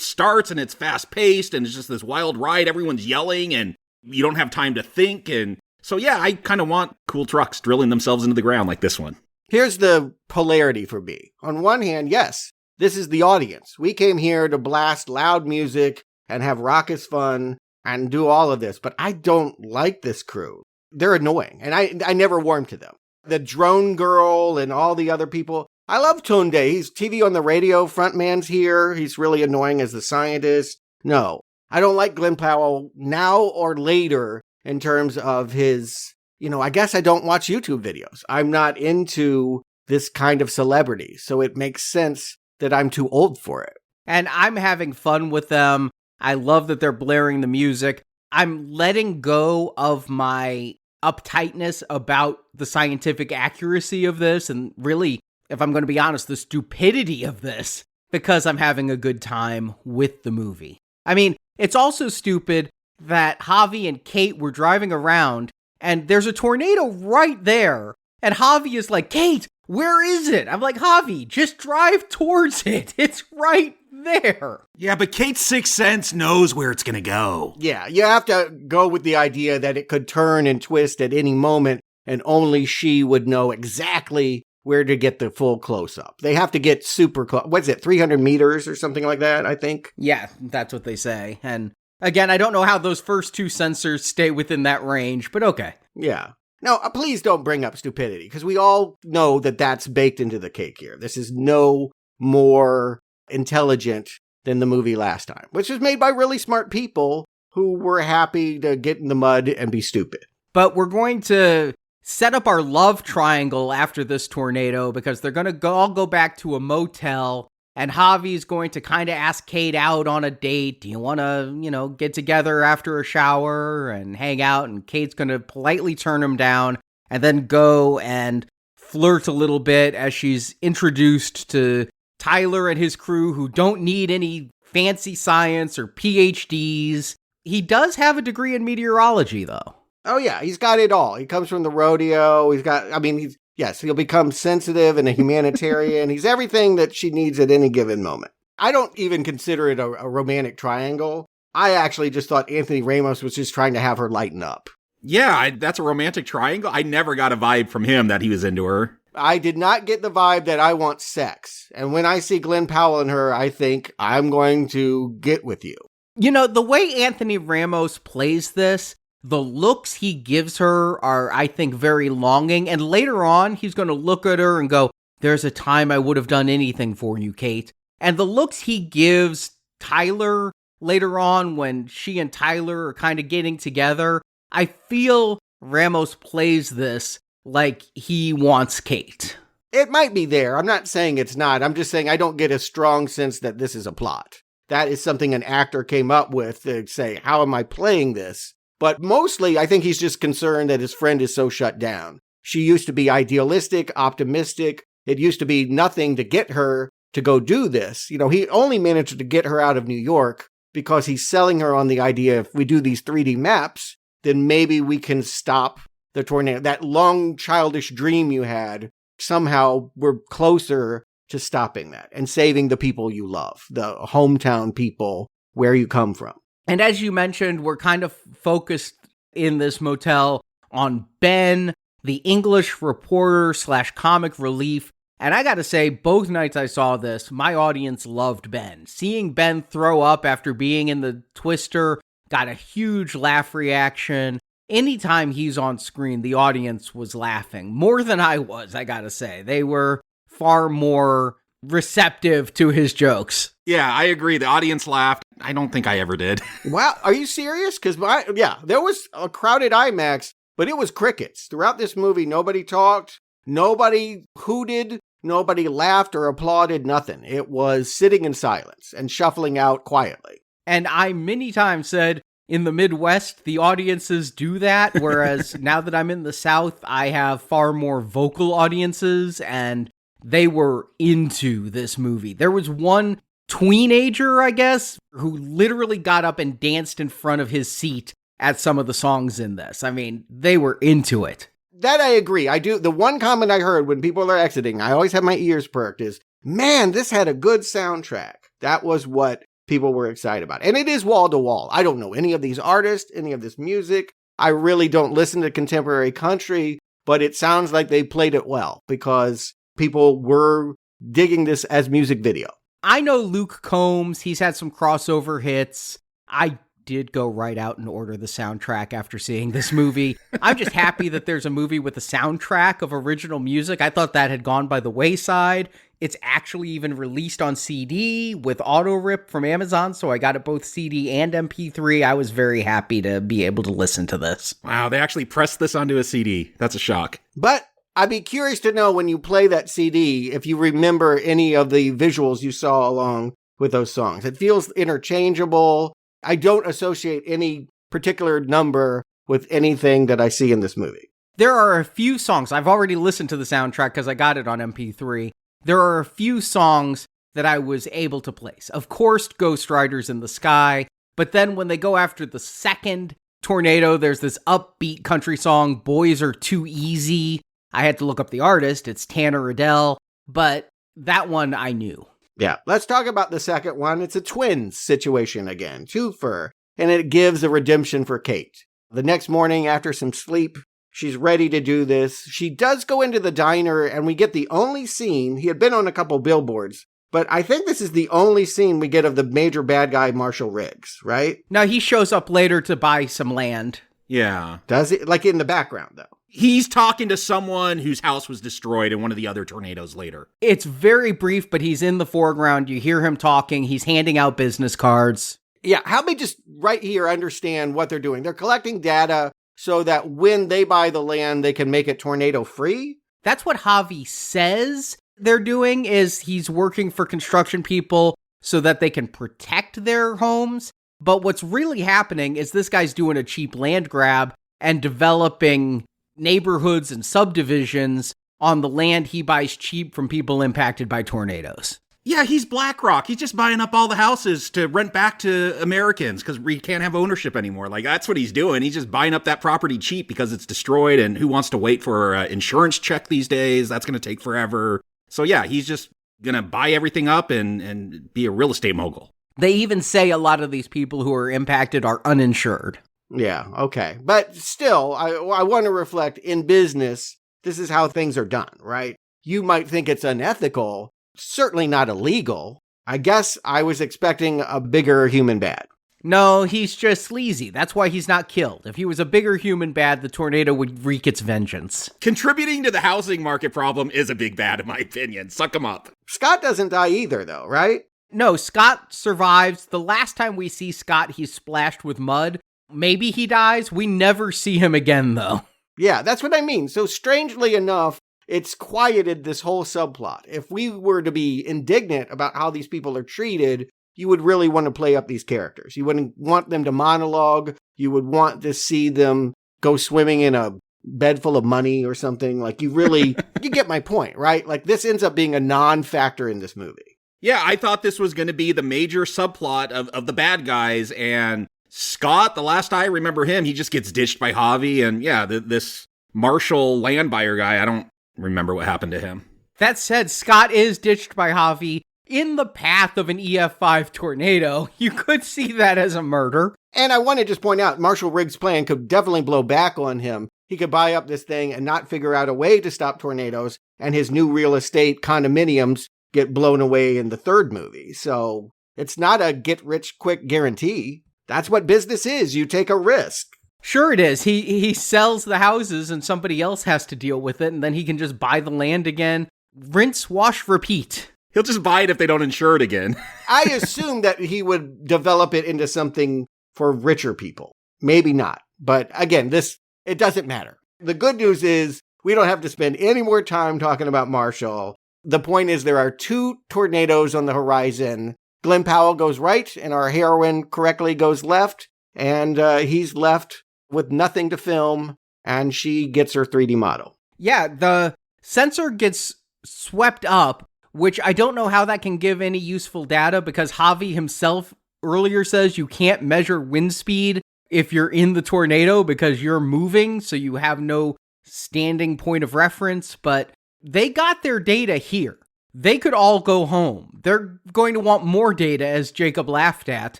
starts and it's fast paced and it's just this wild ride. Everyone's yelling and you don't have time to think. And so, yeah, I kind of want cool trucks drilling themselves into the ground like this one. Here's the polarity for me. On one hand, yes, this is the audience. We came here to blast loud music and have raucous fun and do all of this, but I don't like this crew. They're annoying, and I never warmed to them. The drone girl and all the other people. I love Tunde. He's TV on the radio frontman's here. He's really annoying as the scientist. No, I don't like Glen Powell now or later in terms of his, I guess I don't watch YouTube videos. I'm not into this kind of celebrity, so it makes sense that I'm too old for it. And I'm having fun with them. I love that they're blaring the music. I'm letting go of my uptightness about the scientific accuracy of this, and really, if I'm going to be honest, the stupidity of this, because I'm having a good time with the movie. I mean, it's also stupid that Javi and Kate were driving around, and there's a tornado right there, and Javi is like, Kate, where is it? I'm like, Javi, just drive towards it. It's right there. Yeah, but Kate's sixth sense knows where it's going to go. Yeah, you have to go with the idea that it could turn and twist at any moment, and only she would know exactly where to get the full close-up. They have to get super close. What's it, 300 meters or something like that, I think? Yeah, that's what they say. And again, I don't know how those first two sensors stay within that range, but okay. Yeah. Now, please don't bring up stupidity, because we all know that that's baked into the cake here. This is no more intelligent than the movie last time, which was made by really smart people who were happy to get in the mud and be stupid. But we're going to set up our love triangle after this tornado, because they're going to all go back to a motel, and Javi's going to kind of ask Kate out on a date. Do you want to, get together after a shower and hang out? And Kate's going to politely turn him down and then go and flirt a little bit as she's introduced to Tyler and his crew, who don't need any fancy science or PhDs. He does have a degree in meteorology, though. Oh, yeah, he's got it all. He comes from the rodeo. He'll become sensitive and a humanitarian. He's everything that she needs at any given moment. I don't even consider it a romantic triangle, I actually just thought Anthony Ramos was just trying to have her lighten up. Yeah, that's a romantic triangle. I never got a vibe from him that he was into her. I did not get the vibe that I want sex. And when I see Glen Powell in her, I think I'm going to get with you. You know, the way Anthony Ramos plays this, the looks he gives her are, I think, very longing. And later on, he's going to look at her and go, "There's a time I would have done anything for you, Kate." And the looks he gives Tyler later on when she and Tyler are kind of getting together, I feel Ramos plays this like he wants Kate. It might be there. I'm not saying it's not. I'm just saying I don't get a strong sense that this is a plot. That is something an actor came up with to say, how am I playing this? But mostly, I think he's just concerned that his friend is so shut down. She used to be idealistic, optimistic. It used to be nothing to get her to go do this. You know, he only managed to get her out of New York because he's selling her on the idea if we do these 3D maps, then maybe we can stop the tornado. That long childish dream you had, somehow we're closer to stopping that and saving the people you love, the hometown people where you come from. And as you mentioned, we're kind of focused in this motel on Ben, the English reporter / comic relief. And I gotta say, both nights I saw this, my audience loved Ben. Seeing Ben throw up after being in the Twister got a huge laugh reaction. Anytime he's on screen, the audience was laughing. More than I was, I gotta say. They were far more receptive to his jokes. Yeah, I agree. The audience laughed. I don't think I ever did. Wow, are you serious? Because, there was a crowded IMAX, but it was crickets. Throughout this movie, nobody talked, nobody hooted, nobody laughed or applauded, nothing. It was sitting in silence and shuffling out quietly. And I many times said, in the Midwest, the audiences do that, whereas now that I'm in the South, I have far more vocal audiences, and they were into this movie. There was one tweenager, I guess, who literally got up and danced in front of his seat at some of the songs in this. I mean, they were into it. That I agree. I do. The one comment I heard when people are exiting, I always have my ears perked, is, man, this had a good soundtrack. That was what people were excited about. And it is wall to wall. I don't know any of these artists, any of this music. I really don't listen to contemporary country, but it sounds like they played it well because people were digging this as music video. I know Luke Combs. He's had some crossover hits. I did go right out and order the soundtrack after seeing this movie. I'm just happy that there's a movie with a soundtrack of original music. I thought that had gone by the wayside. It's actually even released on CD with auto rip from Amazon, so I got it both CD and MP3. I was very happy to be able to listen to this. Wow, they actually pressed this onto a CD. That's a shock. But I'd be curious to know when you play that CD, if you remember any of the visuals you saw along with those songs. It feels interchangeable. I don't associate any particular number with anything that I see in this movie. There are a few songs. I've already listened to the soundtrack because I got it on MP3. There are a few songs that I was able to place. Of course, Ghost Riders in the Sky. But then when they go after the second tornado, there's this upbeat country song, Boys Are Too Easy. I had to look up the artist. It's Tanner Adell. But that one I knew. Yeah, let's talk about the second one. It's a twins situation again, twofer, and it gives a redemption for Kate. The next morning, after some sleep, she's ready to do this. She does go into the diner, and we get the only scene. He had been on a couple billboards, but I think this is the only scene we get of the major bad guy, Marshall Riggs, right? Now, he shows up later to buy some land. Yeah. Does it? Like in the background, though. He's talking to someone whose house was destroyed in one of the other tornadoes later. It's very brief, but he's in the foreground. You hear him talking. He's handing out business cards. Yeah, help me just right here understand what they're doing. They're collecting data so that when they buy the land, they can make it tornado free? That's what Javi says they're doing, is he's working for construction people so that they can protect their homes. But what's really happening is this guy's doing a cheap land grab and developing neighborhoods and subdivisions on the land he buys cheap from people impacted by tornadoes. Yeah, he's BlackRock. He's just buying up all the houses to rent back to Americans because we can't have ownership anymore. Like, that's what he's doing. He's just buying up that property cheap because it's destroyed, and who wants to wait for an insurance check these days? That's going to take forever. So yeah, he's just going to buy everything up and be a real estate mogul. They even say a lot of these people who are impacted are uninsured. Yeah, okay. But still, I want to reflect, in business, this is how things are done, right? You might think it's unethical, certainly not illegal. I guess I was expecting a bigger human bad. No, he's just sleazy. That's why he's not killed. If he was a bigger human bad, the tornado would wreak its vengeance. Contributing to the housing market problem is a big bad, in my opinion. Suck him up. Scott doesn't die either, though, right? No, Scott survives. The last time we see Scott, he's splashed with mud. Maybe he dies. We never see him again, though. Yeah, that's what I mean. So strangely enough, it's quieted this whole subplot. If we were to be indignant about how these people are treated, you would really want to play up these characters. You wouldn't want them to monologue. You would want to see them go swimming in a bed full of money or something. Like, you really, you get my point, right? Like, this ends up being a non-factor in this movie. Yeah, I thought this was going to be the major subplot of the bad guys, and Scott, the last I remember him, he just gets ditched by Javi, and yeah, this Marshall land buyer guy, I don't remember what happened to him. That said, Scott is ditched by Javi in the path of an EF5 tornado. You could see that as a murder. And I want to just point out, Marshall Riggs' plan could definitely blow back on him. He could buy up this thing and not figure out a way to stop tornadoes, and his new real estate condominiums get blown away in the third movie. So it's not a get-rich-quick guarantee. That's what business is. You take a risk. Sure it is. He sells the houses and somebody else has to deal with it, and then he can just buy the land again. Rinse, wash, repeat. He'll just buy it if they don't insure it again. I assume that he would develop it into something for richer people. Maybe not. But again, it doesn't matter. The good news is we don't have to spend any more time talking about Marshall. The point is there are 2 tornadoes on the horizon. Glen Powell goes right and our heroine correctly goes left. And he's left with nothing to film. And she gets her 3D model. Yeah, the sensor gets swept up, which I don't know how that can give any useful data, because Javi himself earlier says you can't measure wind speed if you're in the tornado because you're moving, so you have no standing point of reference. But they got their data here. They could all go home. They're going to want more data, as Jacob laughed at.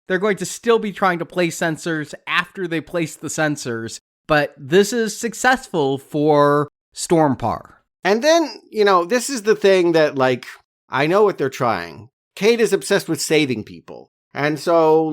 They're going to still be trying to place sensors after they place the sensors, but this is successful for Stormpar. And then, this is the thing that, I know what they're trying. Kate is obsessed with saving people. And so,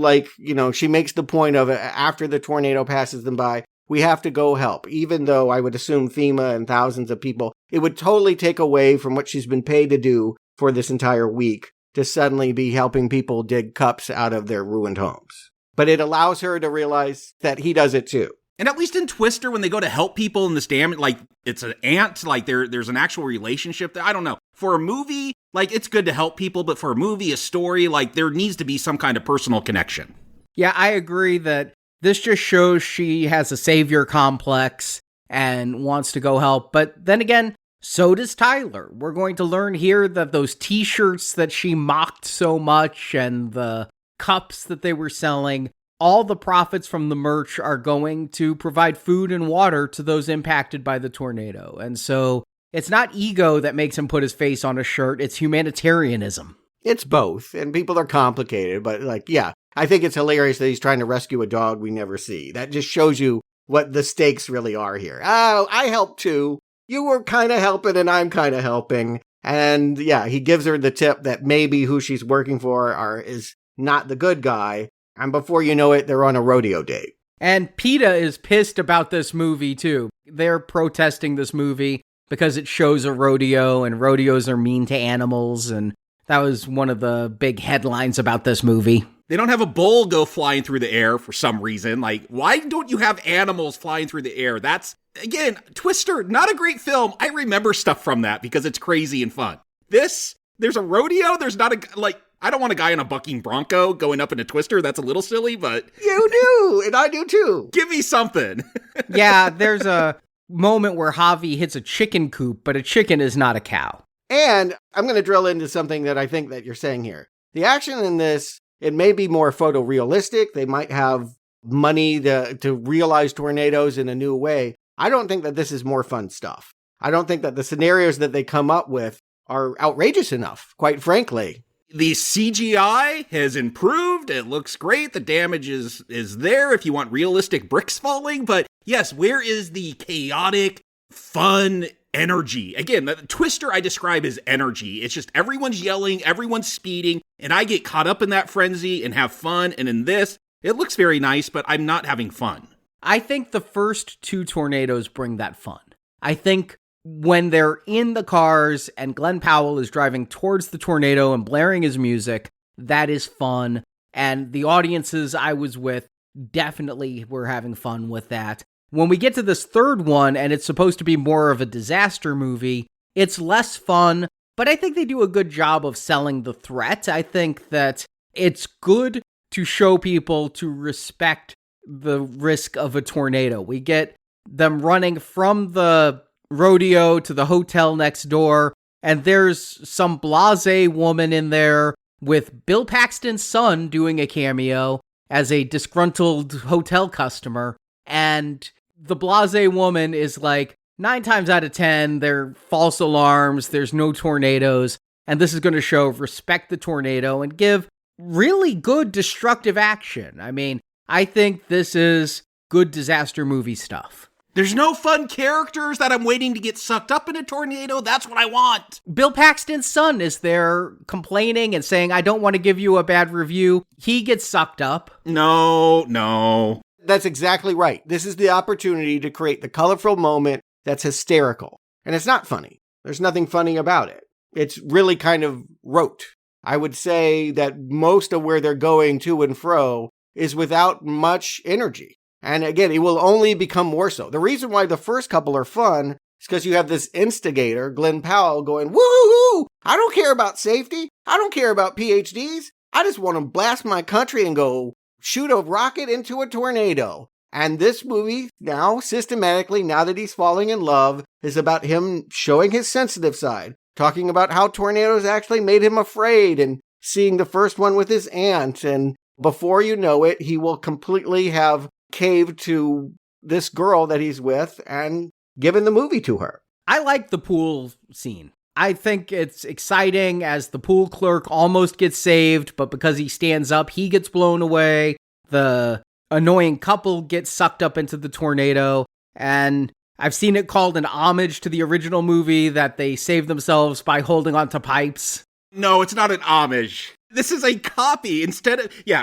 she makes the point of after the tornado passes them by, we have to go help. Even though I would assume FEMA and thousands of people, it would totally take away from what she's been paid to do for this entire week to suddenly be helping people dig cups out of their ruined homes. But it allows her to realize that he does it too. And at least in Twister, when they go to help people in this damage, it's an ant, there's an actual relationship there. I don't know. For a movie, it's good to help people, but for a movie, a story, there needs to be some kind of personal connection. Yeah, I agree that this just shows she has a savior complex and wants to go help. But then again, so does Tyler. We're going to learn here that those t-shirts that she mocked so much and the cups that they were selling, all the profits from the merch are going to provide food and water to those impacted by the tornado. And so it's not ego that makes him put his face on a shirt. It's humanitarianism. It's both. And people are complicated. But I think it's hilarious that he's trying to rescue a dog we never see. That just shows you what the stakes really are here. Oh, I helped too. You were kind of helping and I'm kind of helping. And he gives her the tip that maybe who she's working for is not the good guy. And before you know it, they're on a rodeo date. And PETA is pissed about this movie, too. They're protesting this movie because it shows a rodeo, and rodeos are mean to animals, and that was one of the big headlines about this movie. They don't have a bull go flying through the air for some reason. Why don't you have animals flying through the air? That's, again, Twister, not a great film. I remember stuff from that because it's crazy and fun. There's a rodeo, there's not I don't want a guy in a bucking bronco going up in a Twister. That's a little silly, but... You do, and I do too. Give me something. Yeah, there's a moment where Javi hits a chicken coop, but a chicken is not a cow. And I'm going to drill into something that I think that you're saying here. The action in this, it may be more photorealistic. They might have money to realize tornadoes in a new way. I don't think that this is more fun stuff. I don't think that the scenarios that they come up with are outrageous enough, quite frankly. The CGI has improved. It looks great. The damage is there if you want realistic bricks falling. But yes, where is the chaotic, fun energy? Again, the Twister I describe as energy. It's just everyone's yelling, everyone's speeding, and I get caught up in that frenzy and have fun. And in this, it looks very nice, but I'm not having fun. I think the first two tornadoes bring that fun. I think when they're in the cars and Glen Powell is driving towards the tornado and blaring his music, that is fun. And the audiences I was with definitely were having fun with that. When we get to this third one, and it's supposed to be more of a disaster movie, it's less fun, but I think they do a good job of selling the threat. I think that it's good to show people to respect the risk of a tornado. We get them running from the rodeo to the hotel next door, and there's some blasé woman in there with Bill Paxton's son doing a cameo as a disgruntled hotel customer, and the blasé woman is like, 9 times out of 10, they're false alarms, there's no tornadoes, and this is going to show respect the tornado and give really good destructive action. I mean, I think this is good disaster movie stuff. There's no fun characters that I'm waiting to get sucked up in a tornado. That's what I want. Bill Paxton's son is there complaining and saying, I don't want to give you a bad review. He gets sucked up. No. That's exactly right. This is the opportunity to create the colorful moment that's hysterical. And it's not funny. There's nothing funny about it. It's really kind of rote. I would say that most of where they're going to and fro is without much energy. And again, it will only become more so. The reason why the first couple are fun is because you have this instigator, Glen Powell, going, woo-hoo-hoo! I don't care about safety. I don't care about PhDs. I just want to blast my country and go shoot a rocket into a tornado. And this movie now, systematically, now that he's falling in love, is about him showing his sensitive side, talking about how tornadoes actually made him afraid, and seeing the first one with his aunt. And before you know it, he will completely have caved to this girl that he's with and given the movie to her. I like the pool scene. I think it's exciting as the pool clerk almost gets saved, but because he stands up, he gets blown away. The annoying couple gets sucked up into the tornado, and I've seen it called an homage to the original movie that they saved themselves by holding onto pipes. No, it's not an homage. This is a copy.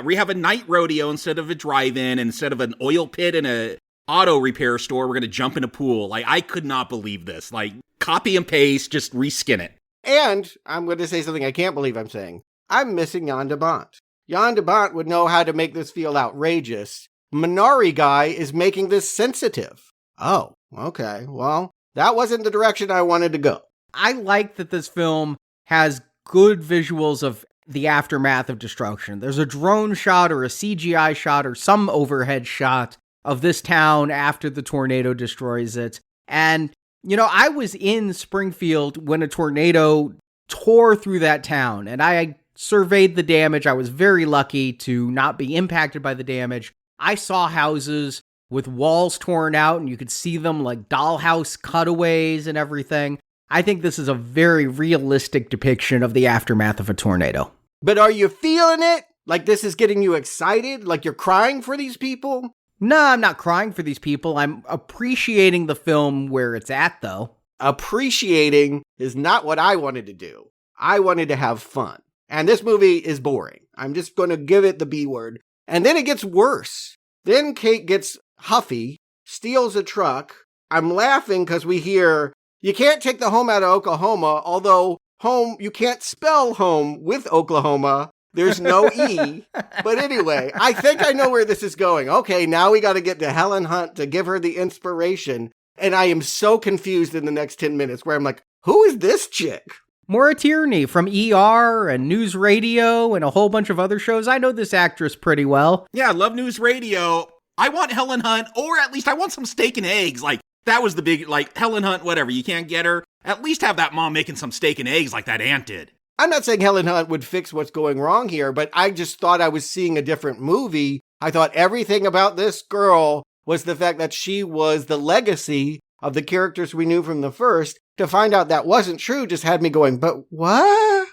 We have a night rodeo instead of a drive-in, instead of an oil pit and a auto repair store, we're going to jump in a pool. Like, I could not believe this. Like, copy and paste, just reskin it. And I'm going to say something I can't believe I'm saying. I'm missing Jan de Bont. Jan de Bont would know how to make this feel outrageous. Minari guy is making this sensitive. Oh, okay. Well, that wasn't the direction I wanted to go. I like that this film has good visuals of the aftermath of destruction. There's a drone shot or a CGI shot or some overhead shot of this town after the tornado destroys it. And, I was in Springfield when a tornado tore through that town, and I surveyed the damage. I was very lucky to not be impacted by the damage. I saw houses with walls torn out, and you could see them like dollhouse cutaways and everything. I think this is a very realistic depiction of the aftermath of a tornado. But are you feeling it? Like this is getting you excited? Like you're crying for these people? No, I'm not crying for these people. I'm appreciating the film where it's at, though. Appreciating is not what I wanted to do. I wanted to have fun. And this movie is boring. I'm just going to give it the B word. And then it gets worse. Then Kate gets huffy, steals a truck. I'm laughing because we hear, you can't take the home out of Oklahoma, although home, you can't spell home with Oklahoma. There's no E. But anyway, I think I know where this is going. Okay, now we got to get to Helen Hunt to give her the inspiration. And I am so confused in the next 10 minutes where I'm like, who is this chick? Maura Tierney from ER and News Radio and a whole bunch of other shows. I know this actress pretty well. Yeah, I love News Radio. I want Helen Hunt, or at least I want some steak and eggs. Like, that was the big, Helen Hunt, whatever. You can't get her. At least have that mom making some steak and eggs like that aunt did. I'm not saying Helen Hunt would fix what's going wrong here, but I just thought I was seeing a different movie. I thought everything about this girl was the fact that she was the legacy of the characters we knew from the first. To find out that wasn't true just had me going, but what?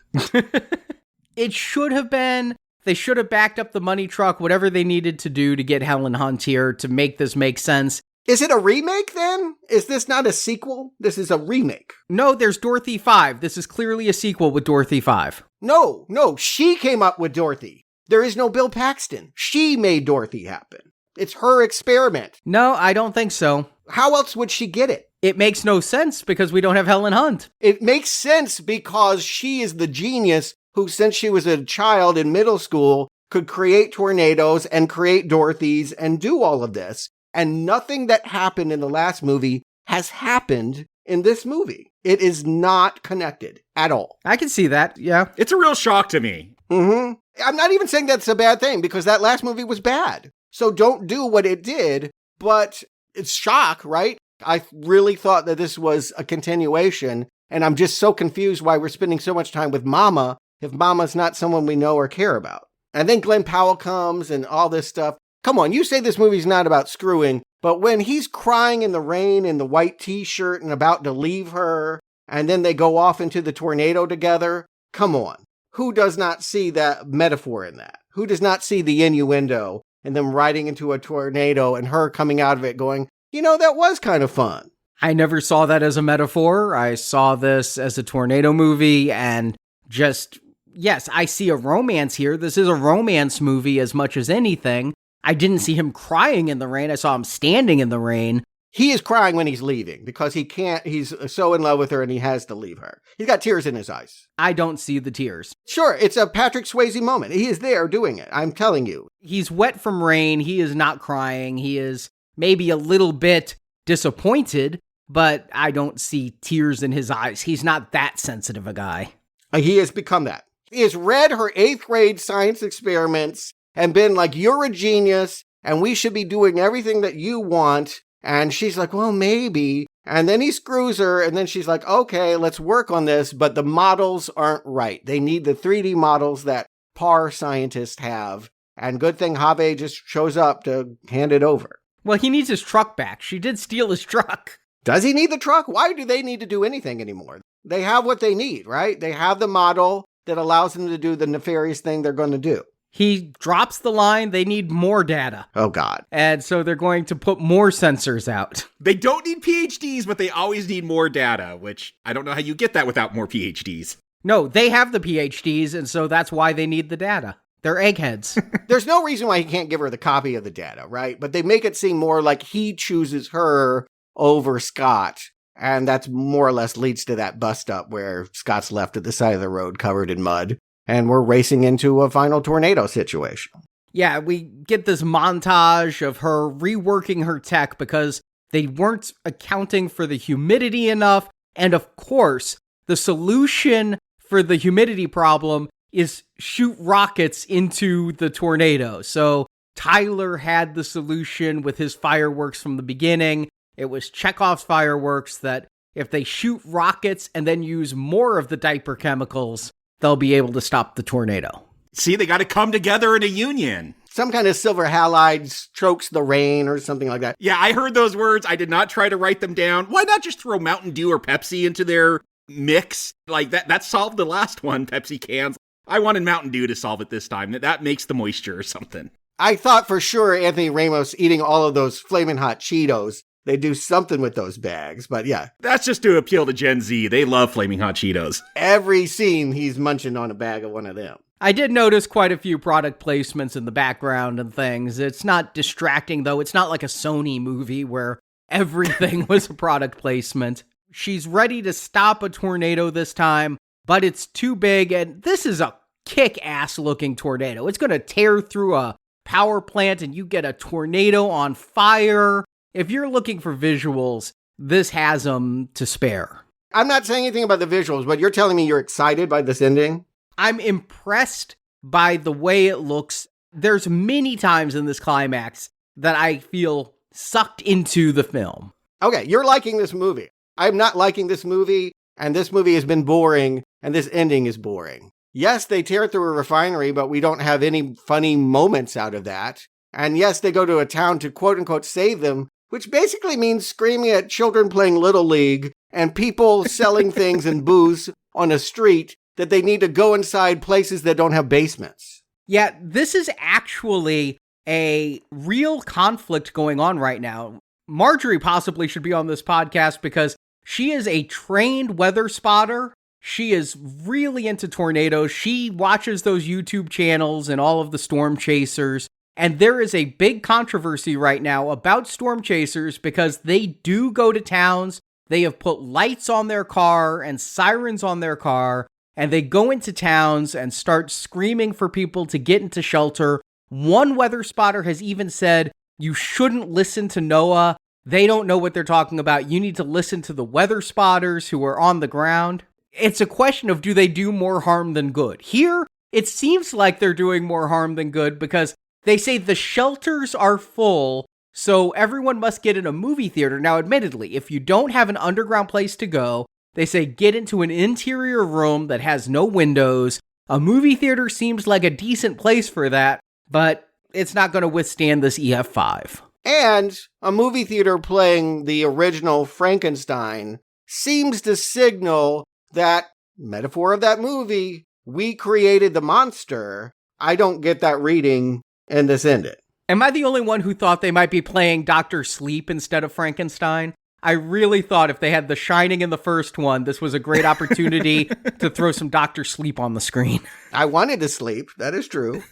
It should have been. They should have backed up the money truck, whatever they needed to do to get Helen Hunt here to make this make sense. Is it a remake then? Is this not a sequel? This is a remake. No, there's Dorothy 5. This is clearly a sequel with Dorothy 5. No, she came up with Dorothy. There is no Bill Paxton. She made Dorothy happen. It's her experiment. No, I don't think so. How else would she get it? It makes no sense because we don't have Helen Hunt. It makes sense because she is the genius who, since she was a child in middle school, could create tornadoes and create Dorothys and do all of this. And nothing that happened in the last movie has happened in this movie. It is not connected at all. I can see that, yeah. It's a real shock to me. I'm not even saying that's a bad thing because that last movie was bad. So don't do what it did, but it's shock, right? I really thought that this was a continuation, and I'm just so confused why we're spending so much time with Mama if Mama's not someone we know or care about. And then Glen Powell comes and all this stuff. Come on, you say this movie's not about screwing, but when he's crying in the rain in the white t-shirt and about to leave her, and then they go off into the tornado together, come on. Who does not see that metaphor in that? Who does not see the innuendo and them riding into a tornado and her coming out of it going, that was kind of fun. I never saw that as a metaphor. I saw this as a tornado movie and just, yes, I see a romance here. This is a romance movie as much as anything. I didn't see him crying in the rain. I saw him standing in the rain. He is crying when he's leaving because he can't, he's so in love with her and he has to leave her. He's got tears in his eyes. I don't see the tears. Sure, it's a Patrick Swayze moment. He is there doing it. I'm telling you. He's wet from rain. He is not crying. He is maybe a little bit disappointed, but I don't see tears in his eyes. He's not that sensitive a guy. He has become that. He has read her 8th grade science experiments and been like, you're a genius and we should be doing everything that you want. And she's like, well, maybe. And then he screws her and then she's like, okay, let's work on this. But the models aren't right. They need the 3D models that PAR scientists have. And good thing Have just shows up to hand it over. Well, he needs his truck back. She did steal his truck. Does he need the truck? Why do they need to do anything anymore? They have what they need, right? They have the model that allows them to do the nefarious thing they're going to do. He drops the line, they need more data. Oh, God. And so they're going to put more sensors out. They don't need PhDs, but they always need more data, which I don't know how you get that without more PhDs. No, they have the PhDs, and so that's why they need the data. They're eggheads. There's no reason why he can't give her the copy of the data, right? But they make it seem more like he chooses her over Scott. And that's more or less leads to that bust up where Scott's left at the side of the road covered in mud. And we're racing into a final tornado situation. Yeah, we get this montage of her reworking her tech because they weren't accounting for the humidity enough. And of course, the solution for the humidity problem is shoot rockets into the tornado. So Tyler had the solution with his fireworks from the beginning. It was Chekhov's fireworks that if they shoot rockets and then use more of the diaper chemicals, they'll be able to stop the tornado. See, they got to come together in a union. Some kind of silver halide strokes the rain or something like that. Yeah, I heard those words. I did not try to write them down. Why not just throw Mountain Dew or Pepsi into their mix? Like that solved the last one, Pepsi cans. I wanted Mountain Dew to solve it this time. That makes the moisture or something. I thought for sure Anthony Ramos eating all of those Flamin' Hot Cheetos, they do something with those bags, but yeah. That's just to appeal to Gen Z. They love Flaming Hot Cheetos. Every scene, he's munching on a bag of one of them. I did notice quite a few product placements in the background and things. It's not distracting, though. It's not like a Sony movie where everything was a product placement. She's ready to stop a tornado this time, but it's too big, and this is a kick-ass looking tornado. It's going to tear through a power plant, and you get a tornado on fire. If you're looking for visuals, this has them to spare. I'm not saying anything about the visuals, but you're telling me you're excited by this ending? I'm impressed by the way it looks. There's many times in this climax that I feel sucked into the film. Okay, you're liking this movie. I'm not liking this movie, and this movie has been boring, and this ending is boring. Yes, they tear through a refinery, but we don't have any funny moments out of that. And yes, they go to a town to quote-unquote save them, which basically means screaming at children playing Little League and people selling things and booze on a street that they need to go inside places that don't have basements. Yeah, this is actually a real conflict going on right now. Marjorie possibly should be on this podcast because she is a trained weather spotter. She is really into tornadoes. She watches those YouTube channels and all of the storm chasers. And there is a big controversy right now about storm chasers because they do go to towns. They have put lights on their car and sirens on their car, and they go into towns and start screaming for people to get into shelter. One weather spotter has even said, you shouldn't listen to NOAA. They don't know what they're talking about. You need to listen to the weather spotters who are on the ground. It's a question of, do they do more harm than good? Here, it seems like they're doing more harm than good because they say the shelters are full, so everyone must get in a movie theater. Now, admittedly, if you don't have an underground place to go, they say get into an interior room that has no windows. A movie theater seems like a decent place for that, but it's not going to withstand this EF5. And a movie theater playing the original Frankenstein seems to signal that, metaphor of that movie, we created the monster. I don't get that reading in this ending. Am I the only one who thought they might be playing Dr. Sleep instead of Frankenstein? I really thought if they had The Shining in the first one, this was a great opportunity to throw some Dr. Sleep on the screen. I wanted to sleep. That is true.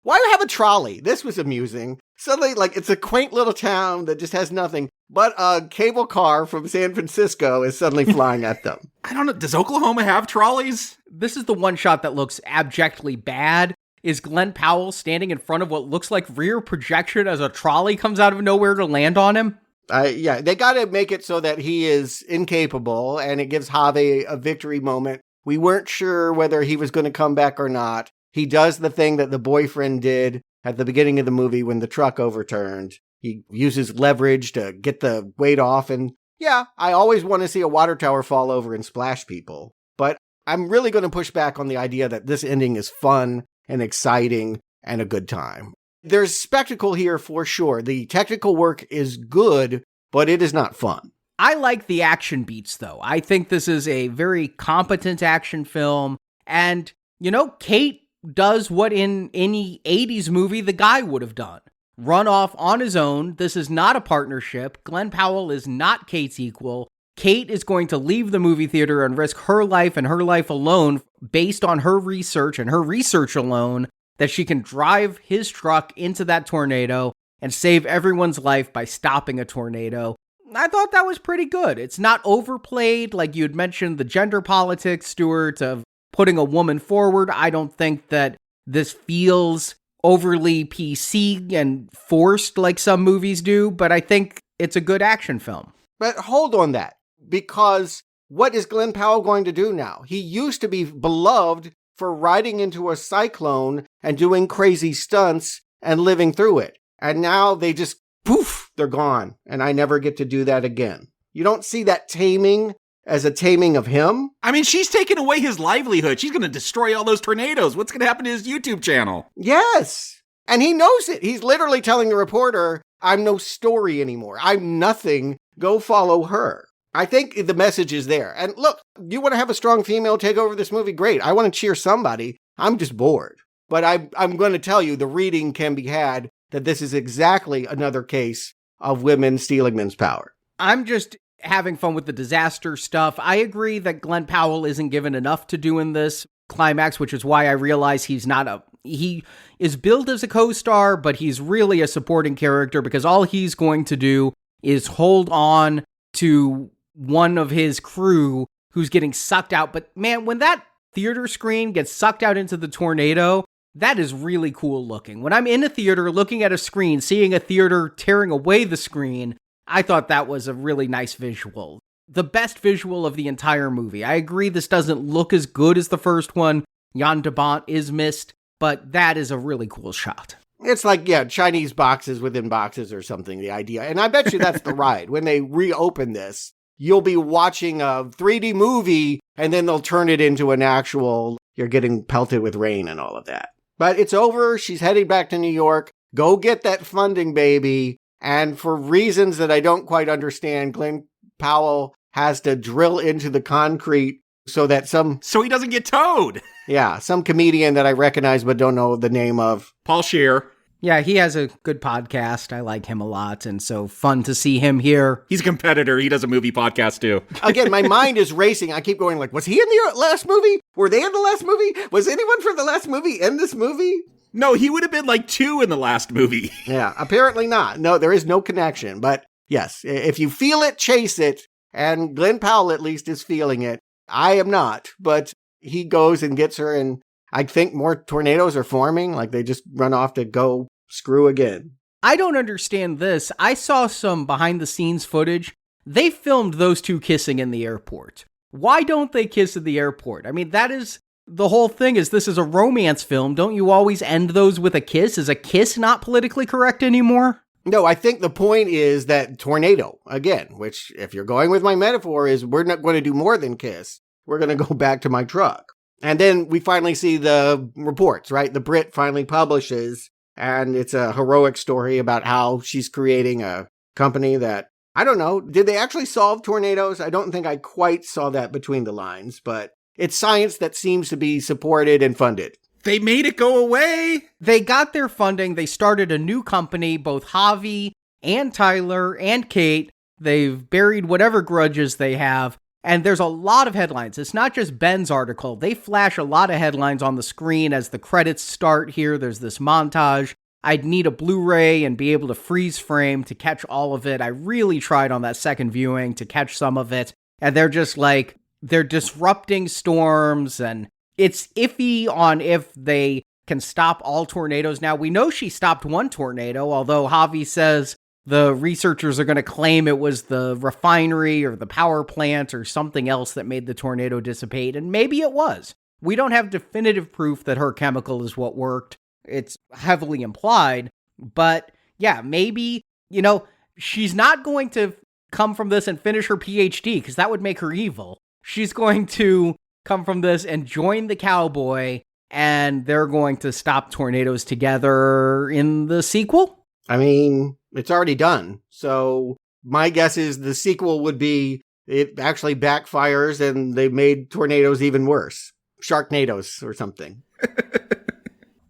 Why have a trolley? This was amusing. Suddenly, it's a quaint little town that just has nothing, but a cable car from San Francisco is suddenly flying at them. I don't know. Does Oklahoma have trolleys? This is the one shot that looks abjectly bad. Is Glen Powell standing in front of what looks like rear projection as a trolley comes out of nowhere to land on him? Yeah, they got to make it so that he is incapable, and it gives Have a victory moment. We weren't sure whether he was going to come back or not. He does the thing that the boyfriend did at the beginning of the movie when the truck overturned. He uses leverage to get the weight off, and yeah, I always want to see a water tower fall over and splash people. But I'm really going to push back on the idea that this ending is fun and exciting and a good time. There's spectacle here for sure. The technical work is good, but it is not fun. I like the action beats, though. I think this is a very competent action film. And, Kate does what in any 80s movie the guy would have done. Run off on his own. This is not a partnership. Glen Powell is not Kate's equal. Kate is going to leave the movie theater and risk her life and her life alone based on her research and her research alone that she can drive his truck into that tornado and save everyone's life by stopping a tornado. I thought that was pretty good. It's not overplayed, like you had mentioned the gender politics, Stuart, of putting a woman forward. I don't think that this feels overly PC and forced like some movies do, but I think it's a good action film. But hold on that, because what is Glen Powell going to do now? He used to be beloved for riding into a cyclone and doing crazy stunts and living through it. And now they just, poof, they're gone. And I never get to do that again. You don't see that taming as a taming of him? I mean, she's taking away his livelihood. She's going to destroy all those tornadoes. What's going to happen to his YouTube channel? Yes. And he knows it. He's literally telling the reporter, I'm no story anymore. I'm nothing. Go follow her. I think the message is there. And look, you want to have a strong female take over this movie? Great. I want to cheer somebody. I'm just bored. But I'm going to tell you, the reading can be had that this is exactly another case of women stealing men's power. I'm just having fun with the disaster stuff. I agree that Glen Powell isn't given enough to do in this climax, which is why I realize he is billed as a co-star, but he's really a supporting character because all he's going to do is hold on to one of his crew who's getting sucked out. But man, when that theater screen gets sucked out into the tornado, that is really cool looking. When I'm in a theater looking at a screen, seeing a theater tearing away the screen, I thought that was a really nice visual. The best visual of the entire movie. I agree this doesn't look as good as the first one. Jan de Bont is missed, but that is a really cool shot. It's like, Chinese boxes within boxes or something, the idea. And I bet you that's the ride. When they reopen this, you'll be watching a 3D movie, and then they'll turn it into an actual, you're getting pelted with rain and all of that. But it's over. She's heading back to New York. Go get that funding, baby. And for reasons that I don't quite understand, Glen Powell has to drill into the concrete so that So he doesn't get towed. some comedian that I recognize but don't know the name of. Paul Scheer. Yeah, he has a good podcast. I like him a lot, and so fun to see him here. He's a competitor. He does a movie podcast too. Again, my mind is racing. I keep going like, was he in the last movie? Were they in the last movie? Was anyone from the last movie in this movie? No, he would have been like 2 in the last movie. Yeah, apparently not. No, there is no connection. But yes, if you feel it, chase it. And Glen Powell at least is feeling it. I am not, but he goes and gets her, and I think more tornadoes are forming. Like they just run off to go screw again. I don't understand this. I saw some behind the scenes footage. They filmed those two kissing in the airport. Why don't they kiss at the airport? I mean, that is the whole thing. Is this is a romance film. Don't you always end those with a kiss? Is a kiss not politically correct anymore? No, I think the point is that tornado, again, which if you're going with my metaphor is we're not going to do more than kiss. We're going to go back to my truck. And then we finally see the reports, right? The Brit finally publishes, and it's a heroic story about how she's creating a company that, I don't know, did they actually solve tornadoes? I don't think I quite saw that between the lines, but it's science that seems to be supported and funded. They made it go away. They got their funding. They started a new company, both Javi and Tyler and Kate. They've buried whatever grudges they have. And there's a lot of headlines. It's not just Ben's article. They flash a lot of headlines on the screen as the credits start here. There's this montage. I'd need a Blu-ray and be able to freeze frame to catch all of it. I really tried on that second viewing to catch some of it. And they're just like, they're disrupting storms, and it's iffy on if they can stop all tornadoes. Now, we know she stopped one tornado, although Javi says the researchers are going to claim it was the refinery or the power plant or something else that made the tornado dissipate, and maybe it was. We don't have definitive proof that her chemical is what worked. It's heavily implied, but yeah, maybe, she's not going to come from this and finish her PhD, because that would make her evil. She's going to come from this and join the cowboy, and they're going to stop tornadoes together in the sequel? I mean, it's already done. So my guess is the sequel would be it actually backfires and they made tornadoes even worse. Sharknadoes or something.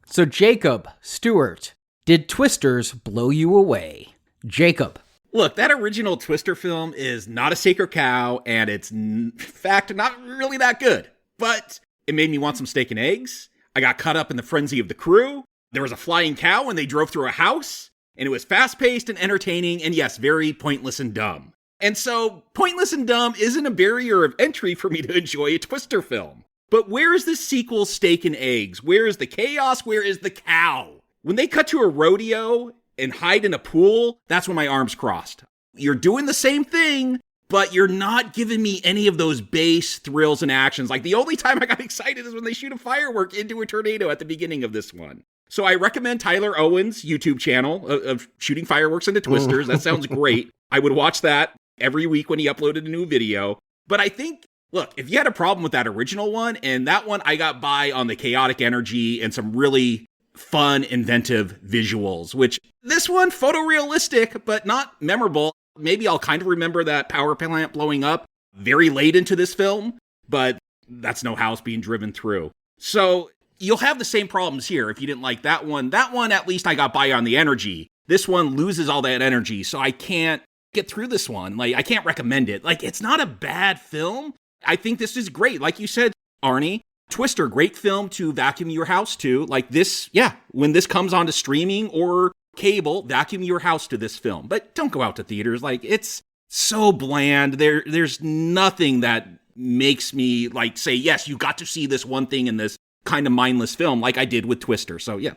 So Jacob, Stewart, did Twisters blow you away? Jacob. Look, that original Twister film is not a sacred cow, and it's, in fact, not really that good. But it made me want some steak and eggs. I got caught up in the frenzy of the crew. There was a flying cow when they drove through a house. And it was fast-paced and entertaining, and yes, very pointless and dumb. And so, pointless and dumb isn't a barrier of entry for me to enjoy a Twister film. But where is the sequel steak and eggs? Where is the chaos? Where is the cow? When they cut to a rodeo and hide in a pool, that's when my arms crossed. You're doing the same thing, but you're not giving me any of those base thrills and actions. Like, the only time I got excited is when they shoot a firework into a tornado at the beginning of this one. So I recommend Tyler Owen's YouTube channel of shooting fireworks into Twisters. That sounds great. I would watch that every week when he uploaded a new video. But I think, look, if you had a problem with that original one, and that one I got by on the chaotic energy and some really fun, inventive visuals, which this one, photorealistic, but not memorable. Maybe I'll kind of remember that power plant blowing up very late into this film, but that's no house being driven through. So you'll have the same problems here if you didn't like that one. That one, at least I got by on the energy. This one loses all that energy, so I can't get through this one. Like, I can't recommend it. Like, it's not a bad film. I think this is great. Like you said, Arnie, Twister, great film to vacuum your house to. Like this, yeah, when this comes onto streaming or cable, vacuum your house to this film. But don't go out to theaters. Like, it's so bland. There's nothing that makes me, like, say, yes, you got to see this one thing in this kind of mindless film like I did with Twister. So yeah,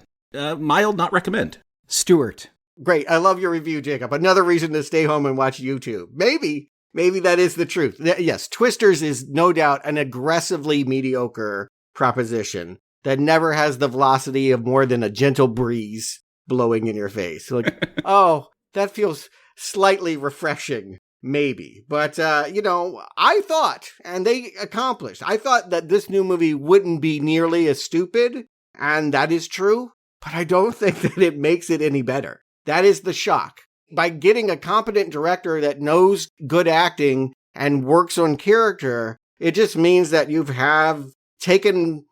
mild, not recommend. Stewart. Great. I love your review, Jacob. Another reason to stay home and watch YouTube. Maybe that is the truth. Yes, Twisters is no doubt an aggressively mediocre proposition that never has the velocity of more than a gentle breeze blowing in your face. Like, oh, that feels slightly refreshing. Maybe. But, I thought, and they accomplished, I thought that this new movie wouldn't be nearly as stupid, and that is true, but I don't think that it makes it any better. That is the shock. By getting a competent director that knows good acting and works on character, It just means that you have tamed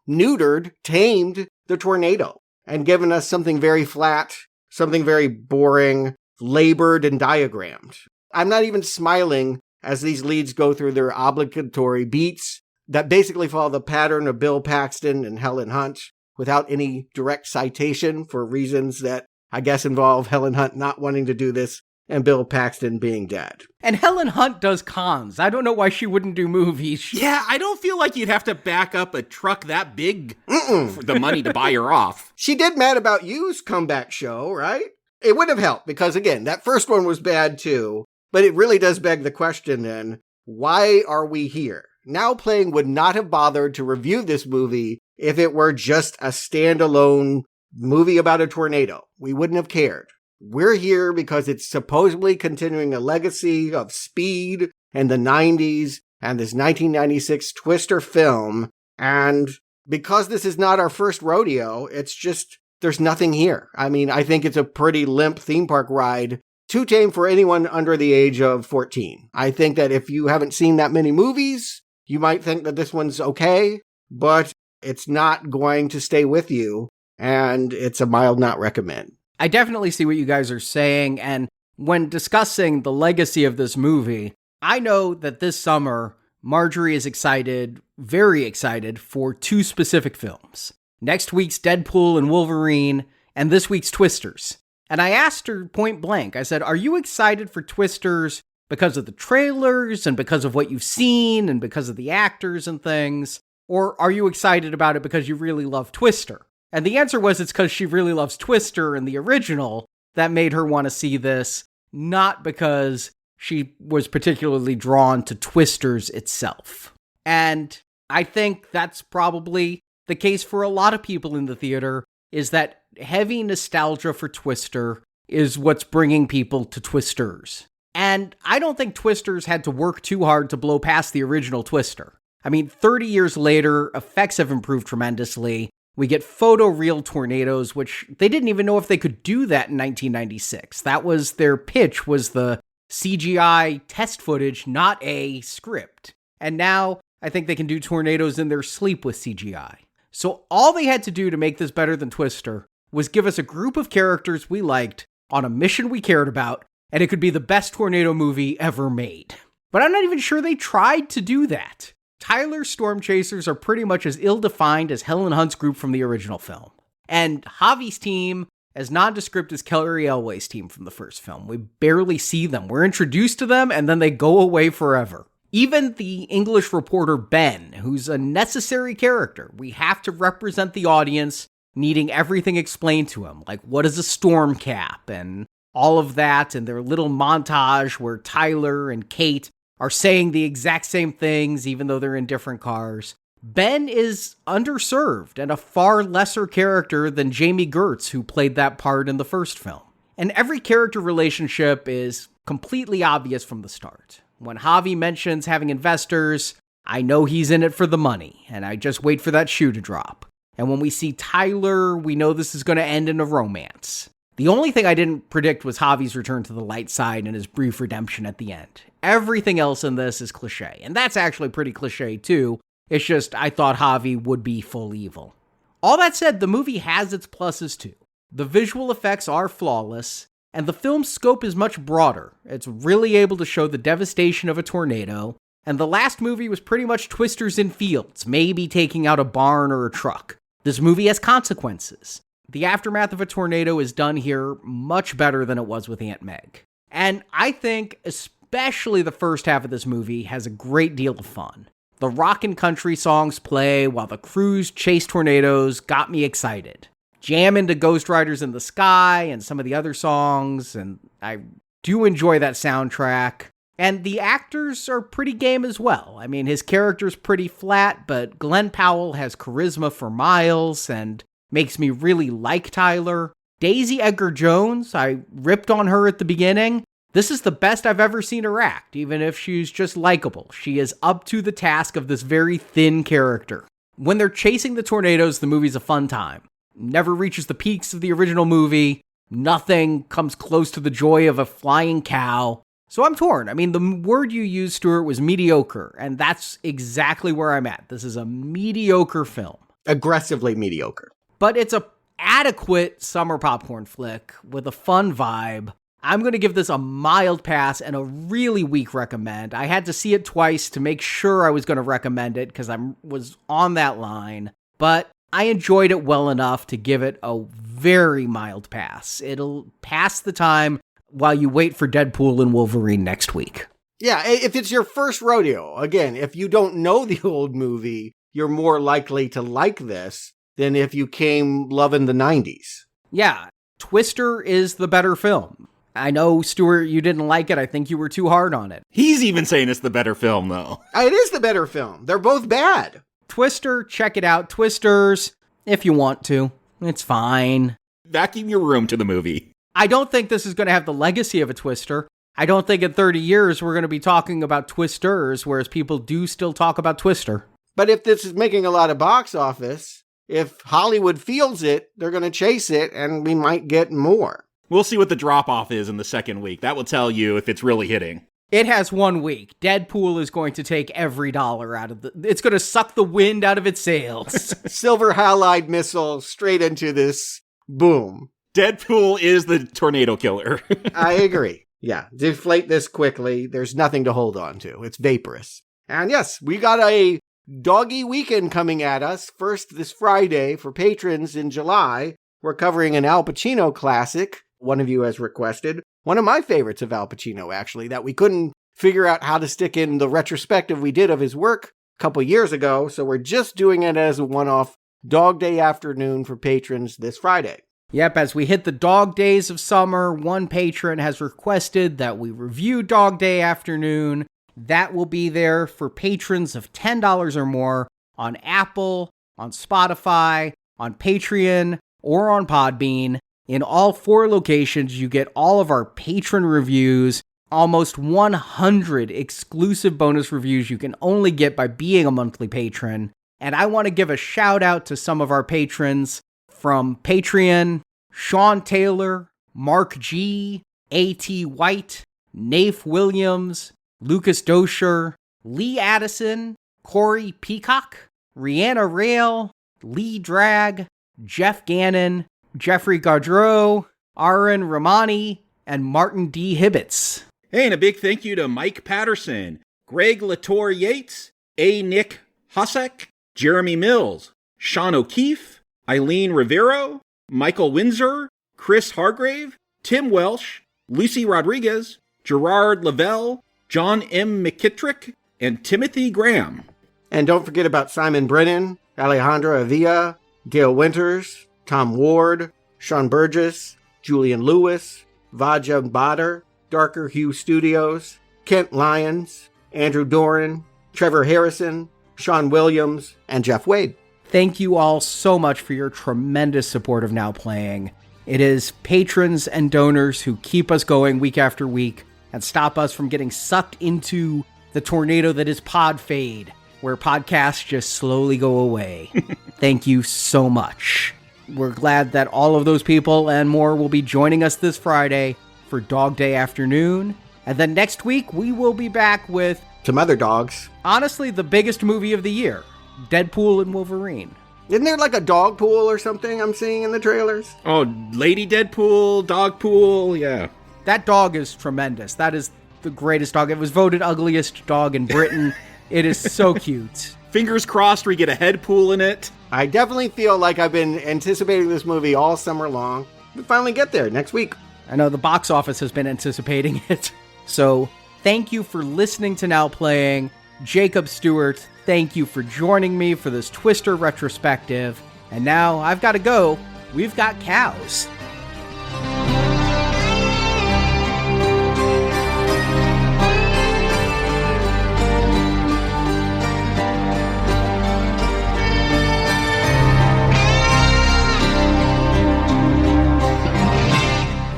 the tornado and given us something very flat, something very boring, labored and diagrammed. I'm not even smiling as these leads go through their obligatory beats that basically follow the pattern of Bill Paxton and Helen Hunt without any direct citation for reasons that I guess involve Helen Hunt not wanting to do this and Bill Paxton being dead. And Helen Hunt does cons. I don't know why she wouldn't do movies. Yeah, I don't feel like you'd have to back up a truck that big for the money to buy her off. She did Mad About You's comeback show, right? It would have helped because, again, that first one was bad too. But it really does beg the question then, why are we here? Now Playing would not have bothered to review this movie if it were just a standalone movie about a tornado. We wouldn't have cared. We're here because it's supposedly continuing a legacy of Speed and the 90s and this 1996 Twister film. And because this is not our first rodeo, it's just, there's nothing here. I mean, I think it's a pretty limp theme park ride, too tame for anyone under the age of 14. I think that if you haven't seen that many movies, you might think that this one's okay, but it's not going to stay with you, and it's a mild not recommend. I definitely see what you guys are saying, and when discussing the legacy of this movie, I know that this summer, Marjorie is excited, very excited, for two specific films. Next week's Deadpool and Wolverine, and this week's Twisters. And I asked her point blank, I said, are you excited for Twisters because of the trailers and because of what you've seen and because of the actors and things? Or are you excited about it because you really love Twister? And the answer was it's because she really loves Twister and the original that made her want to see this, not because she was particularly drawn to Twisters itself. And I think that's probably the case for a lot of people in the theater, is that heavy nostalgia for Twister is what's bringing people to Twisters. And I don't think Twisters had to work too hard to blow past the original Twister. I mean, 30 years later, effects have improved tremendously. We get photoreal tornadoes, which they didn't even know if they could do that in 1996. That was their pitch, was the CGI test footage, not a script. And now I think they can do tornadoes in their sleep with CGI. So all they had to do to make this better than Twister was give us a group of characters we liked on a mission we cared about, and it could be the best tornado movie ever made. But I'm not even sure they tried to do that. Tyler's Storm Chasers are pretty much as ill-defined as Helen Hunt's group from the original film. And Javi's team as nondescript as Kelly Elway's team from the first film. We barely see them. We're introduced to them, and then they go away forever. Even the English reporter Ben, who's a necessary character. We have to represent the audience, needing everything explained to him, like what is a storm cap, and all of that, and their little montage where Tyler and Kate are saying the exact same things, even though they're in different cars. Ben is underserved and a far lesser character than Jamie Gertz, who played that part in the first film. And every character relationship is completely obvious from the start. When Javi mentions having investors, I know he's in it for the money, and I just wait for that shoe to drop. And when we see Tyler, we know this is going to end in a romance. The only thing I didn't predict was Javi's return to the light side and his brief redemption at the end. Everything else in this is cliche, and that's actually pretty cliche too. It's just I thought Javi would be full evil. All that said, the movie has its pluses too. The visual effects are flawless, and the film's scope is much broader. It's really able to show the devastation of a tornado, and the last movie was pretty much twisters in fields, maybe taking out a barn or a truck. This movie has consequences. The aftermath of a tornado is done here much better than it was with Aunt Meg. And I think especially the first half of this movie has a great deal of fun. The rockin' country songs play while the crews chase tornadoes got me excited. Jam into Ghost Riders in the Sky and some of the other songs, and I do enjoy that soundtrack. And the actors are pretty game as well. I mean, his character's pretty flat, but Glen Powell has charisma for miles and makes me really like Tyler. Daisy Edgar-Jones, I ripped on her at the beginning. This is the best I've ever seen her act, even if she's just likable. She is up to the task of this very thin character. When they're chasing the tornadoes, the movie's a fun time. Never reaches the peaks of the original movie. Nothing comes close to the joy of a flying cow. So I'm torn. I mean, the word you used, Stuart, was mediocre, and that's exactly where I'm at. This is a mediocre film. Aggressively mediocre. But it's a adequate summer popcorn flick with a fun vibe. I'm going to give this a mild pass and a really weak recommend. I had to see it twice to make sure I was going to recommend it because I was on that line. But I enjoyed it well enough to give it a very mild pass. It'll pass the time while you wait for Deadpool and Wolverine next week. Yeah, if it's your first rodeo, again, if you don't know the old movie, you're more likely to like this than if you came loving the 90s. Yeah, Twister is the better film. I know, Stuart, you didn't like it. I think you were too hard on it. He's even saying it's the better film, though. It is the better film. They're both bad. Twister, check it out. Twisters, if you want to. It's fine. Vacuum your room to the movie. I don't think this is going to have the legacy of a Twister. I don't think in 30 years we're going to be talking about Twisters, whereas people do still talk about Twister. But if this is making a lot of box office, if Hollywood feels it, they're going to chase it, and we might get more. We'll see what the drop-off is in the second week. That will tell you if it's really hitting. It has 1 week. Deadpool is going to take every dollar out of it's going to suck the wind out of its sails. Silver halide missile straight into this boom. Deadpool is the tornado killer. I agree. Yeah, deflate this quickly. There's nothing to hold on to. It's vaporous. And yes, we got a doggy weekend coming at us. First this Friday for patrons in July. We're covering an Al Pacino classic. One of you has requested. One of my favorites of Al Pacino, actually, that we couldn't figure out how to stick in the retrospective we did of his work a couple years ago. So we're just doing it as a one-off Dog Day afternoon for patrons this Friday. Yep, as we hit the dog days of summer, one patron has requested that we review Dog Day afternoon. That will be there for patrons of $10 or more on Apple, on Spotify, on Patreon, or on Podbean. In all 4 locations, you get all of our patron reviews, almost 100 exclusive bonus reviews you can only get by being a monthly patron. And I want to give a shout out to some of our patrons from Patreon: Sean Taylor, Mark G, A.T. White, Nafe Williams, Lucas Dosher, Lee Addison, Corey Peacock, Rihanna Rail, Lee Drag, Jeff Gannon, Jeffrey Gaudreau, Aaron Romani, and Martin D. Hibbets. Hey, and a big thank you to Mike Patterson, Greg Latour Yates, A. Nick Hosek, Jeremy Mills, Sean O'Keefe, Eileen Rivero, Michael Windsor, Chris Hargrave, Tim Welsh, Lucy Rodriguez, Gerard Lavelle, John M. McKittrick, and Timothy Graham. And don't forget about Simon Brennan, Alejandra Avila, Gail Winters, Tom Ward, Sean Burgess, Julian Lewis, Vaja Bader, Darker Hue Studios, Kent Lyons, Andrew Doran, Trevor Harrison, Sean Williams, and Jeff Wade. Thank you all so much for your tremendous support of Now Playing. It is patrons and donors who keep us going week after week and stop us from getting sucked into the tornado that is Pod Fade, where podcasts just slowly go away. Thank you so much. We're glad that all of those people and more will be joining us this Friday for Dog Day afternoon. And then next week, we will be back with some other dogs. Honestly, the biggest movie of the year, Deadpool and Wolverine. Isn't there like a dog pool or something I'm seeing in the trailers? Oh, Lady Deadpool, dog pool, yeah. That dog is tremendous. That is the greatest dog. It was voted ugliest dog in Britain. It is so cute. Fingers crossed we get a head pool in it. I definitely feel like I've been anticipating this movie all summer long. We finally get there next week. I know the box office has been anticipating it. So thank you for listening to Now Playing. Jacob Stewart, thank you for joining me for this Twister retrospective. And now I've got to go. We've got cows.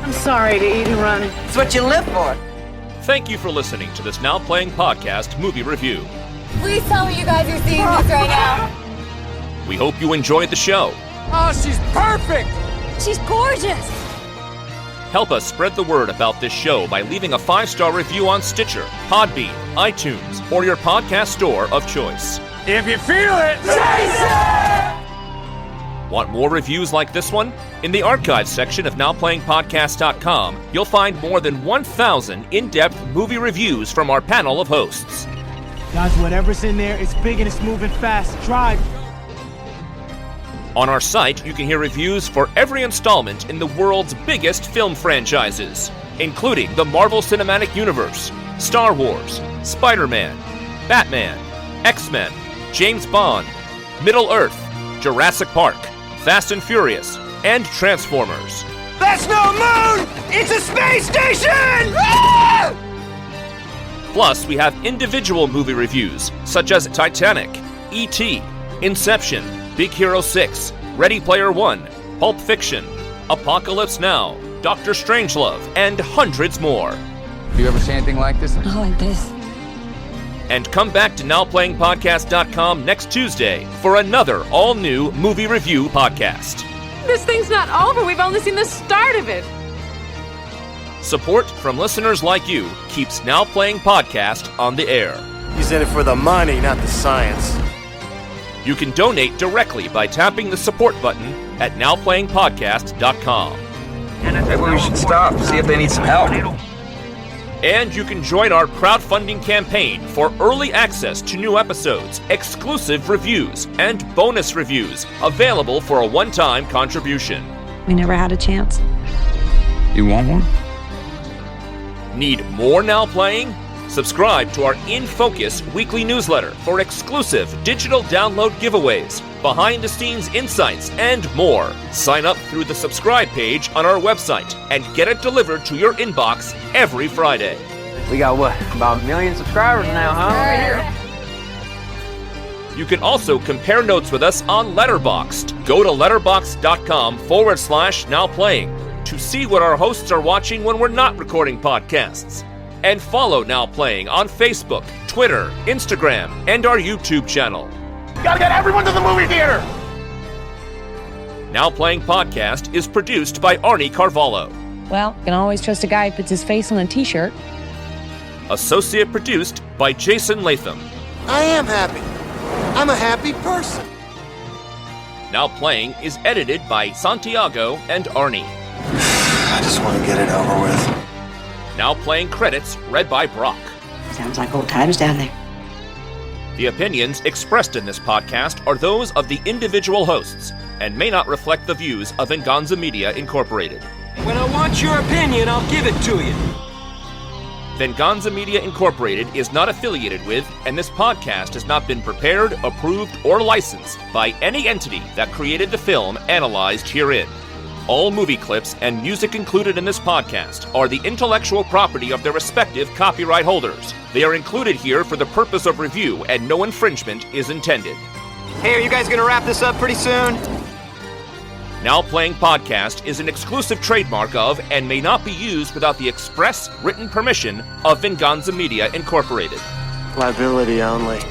I'm sorry to eat and run. It's what you live for. Thank you for listening to this Now Playing Podcast movie review. Please tell me you guys are seeing this right now. We hope you enjoyed the show. Oh, she's perfect! She's gorgeous. Help us spread the word about this show by leaving a 5-star review on Stitcher, Podbean, iTunes, or your podcast store of choice. If you feel it, chase it! Want more reviews like this one? In the archives section of NowPlayingPodcast.com, you'll find more than 1,000 in-depth movie reviews from our panel of hosts. Guys, whatever's in there, it's big and it's moving fast. Drive. On our site, you can hear reviews for every installment in the world's biggest film franchises, including the Marvel Cinematic Universe, Star Wars, Spider-Man, Batman, X-Men, James Bond, Middle-earth, Jurassic Park, Fast and Furious, and Transformers. That's no moon! It's a space station! Ah! Plus, we have individual movie reviews, such as Titanic, E.T., Inception, Big Hero 6, Ready Player One, Pulp Fiction, Apocalypse Now, Dr. Strangelove, and hundreds more. You ever see anything like this? Not like this. And come back to NowPlayingPodcast.com next Tuesday for another all-new movie review podcast. This thing's not over. We've only seen the start of it. Support from listeners like you keeps Now Playing Podcast on the air. He's in it for the money, not the science. You can donate directly by tapping the support button at NowPlayingPodcast.com. Maybe we should stop, see if they need some help. And you can join our crowdfunding campaign for early access to new episodes, exclusive reviews, and bonus reviews available for a one-time contribution. We never had a chance. You want one? Need more Now Playing? Subscribe to our In Focus weekly newsletter for exclusive digital download giveaways, behind-the-scenes insights, and more. Sign up through the subscribe page on our website and get it delivered to your inbox every Friday. We got what, about 1 million subscribers now, huh? You can also compare notes with us on Letterboxd. Go to letterboxd.com/nowplaying to see what our hosts are watching when we're not recording podcasts. And follow Now Playing on Facebook, Twitter, Instagram, and our YouTube channel. Gotta get everyone to the movie theater! Now Playing Podcast is produced by Arnie Carvalho. Well, you can always trust a guy who puts his face on a t-shirt. Associate produced by Jason Latham. I am happy. I'm a happy person. Now Playing is edited by Santiago and Arnie. I just want to get it over with. Now Playing credits read by Brock. Sounds like old times down there. The opinions expressed in this podcast are those of the individual hosts and may not reflect the views of Venganza Media Incorporated. When I want your opinion, I'll give it to you. Venganza Media Incorporated is not affiliated with, and this podcast has not been prepared, approved, or licensed by any entity that created the film analyzed herein. All movie clips and music included in this podcast are the intellectual property of their respective copyright holders. They are included here for the purpose of review, and no infringement is intended. Hey, are you guys gonna wrap this up pretty soon? Now Playing Podcast is an exclusive trademark of and may not be used without the express written permission of Venganza Media Incorporated. Liability only.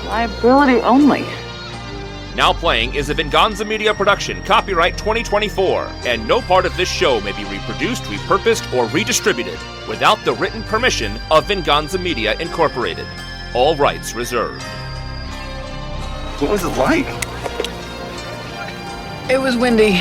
Liability only. Now Playing is a Venganza Media production, copyright 2024, and no part of this show may be reproduced, repurposed, or redistributed without the written permission of Venganza Media Incorporated. All rights reserved. What was it like? It was windy.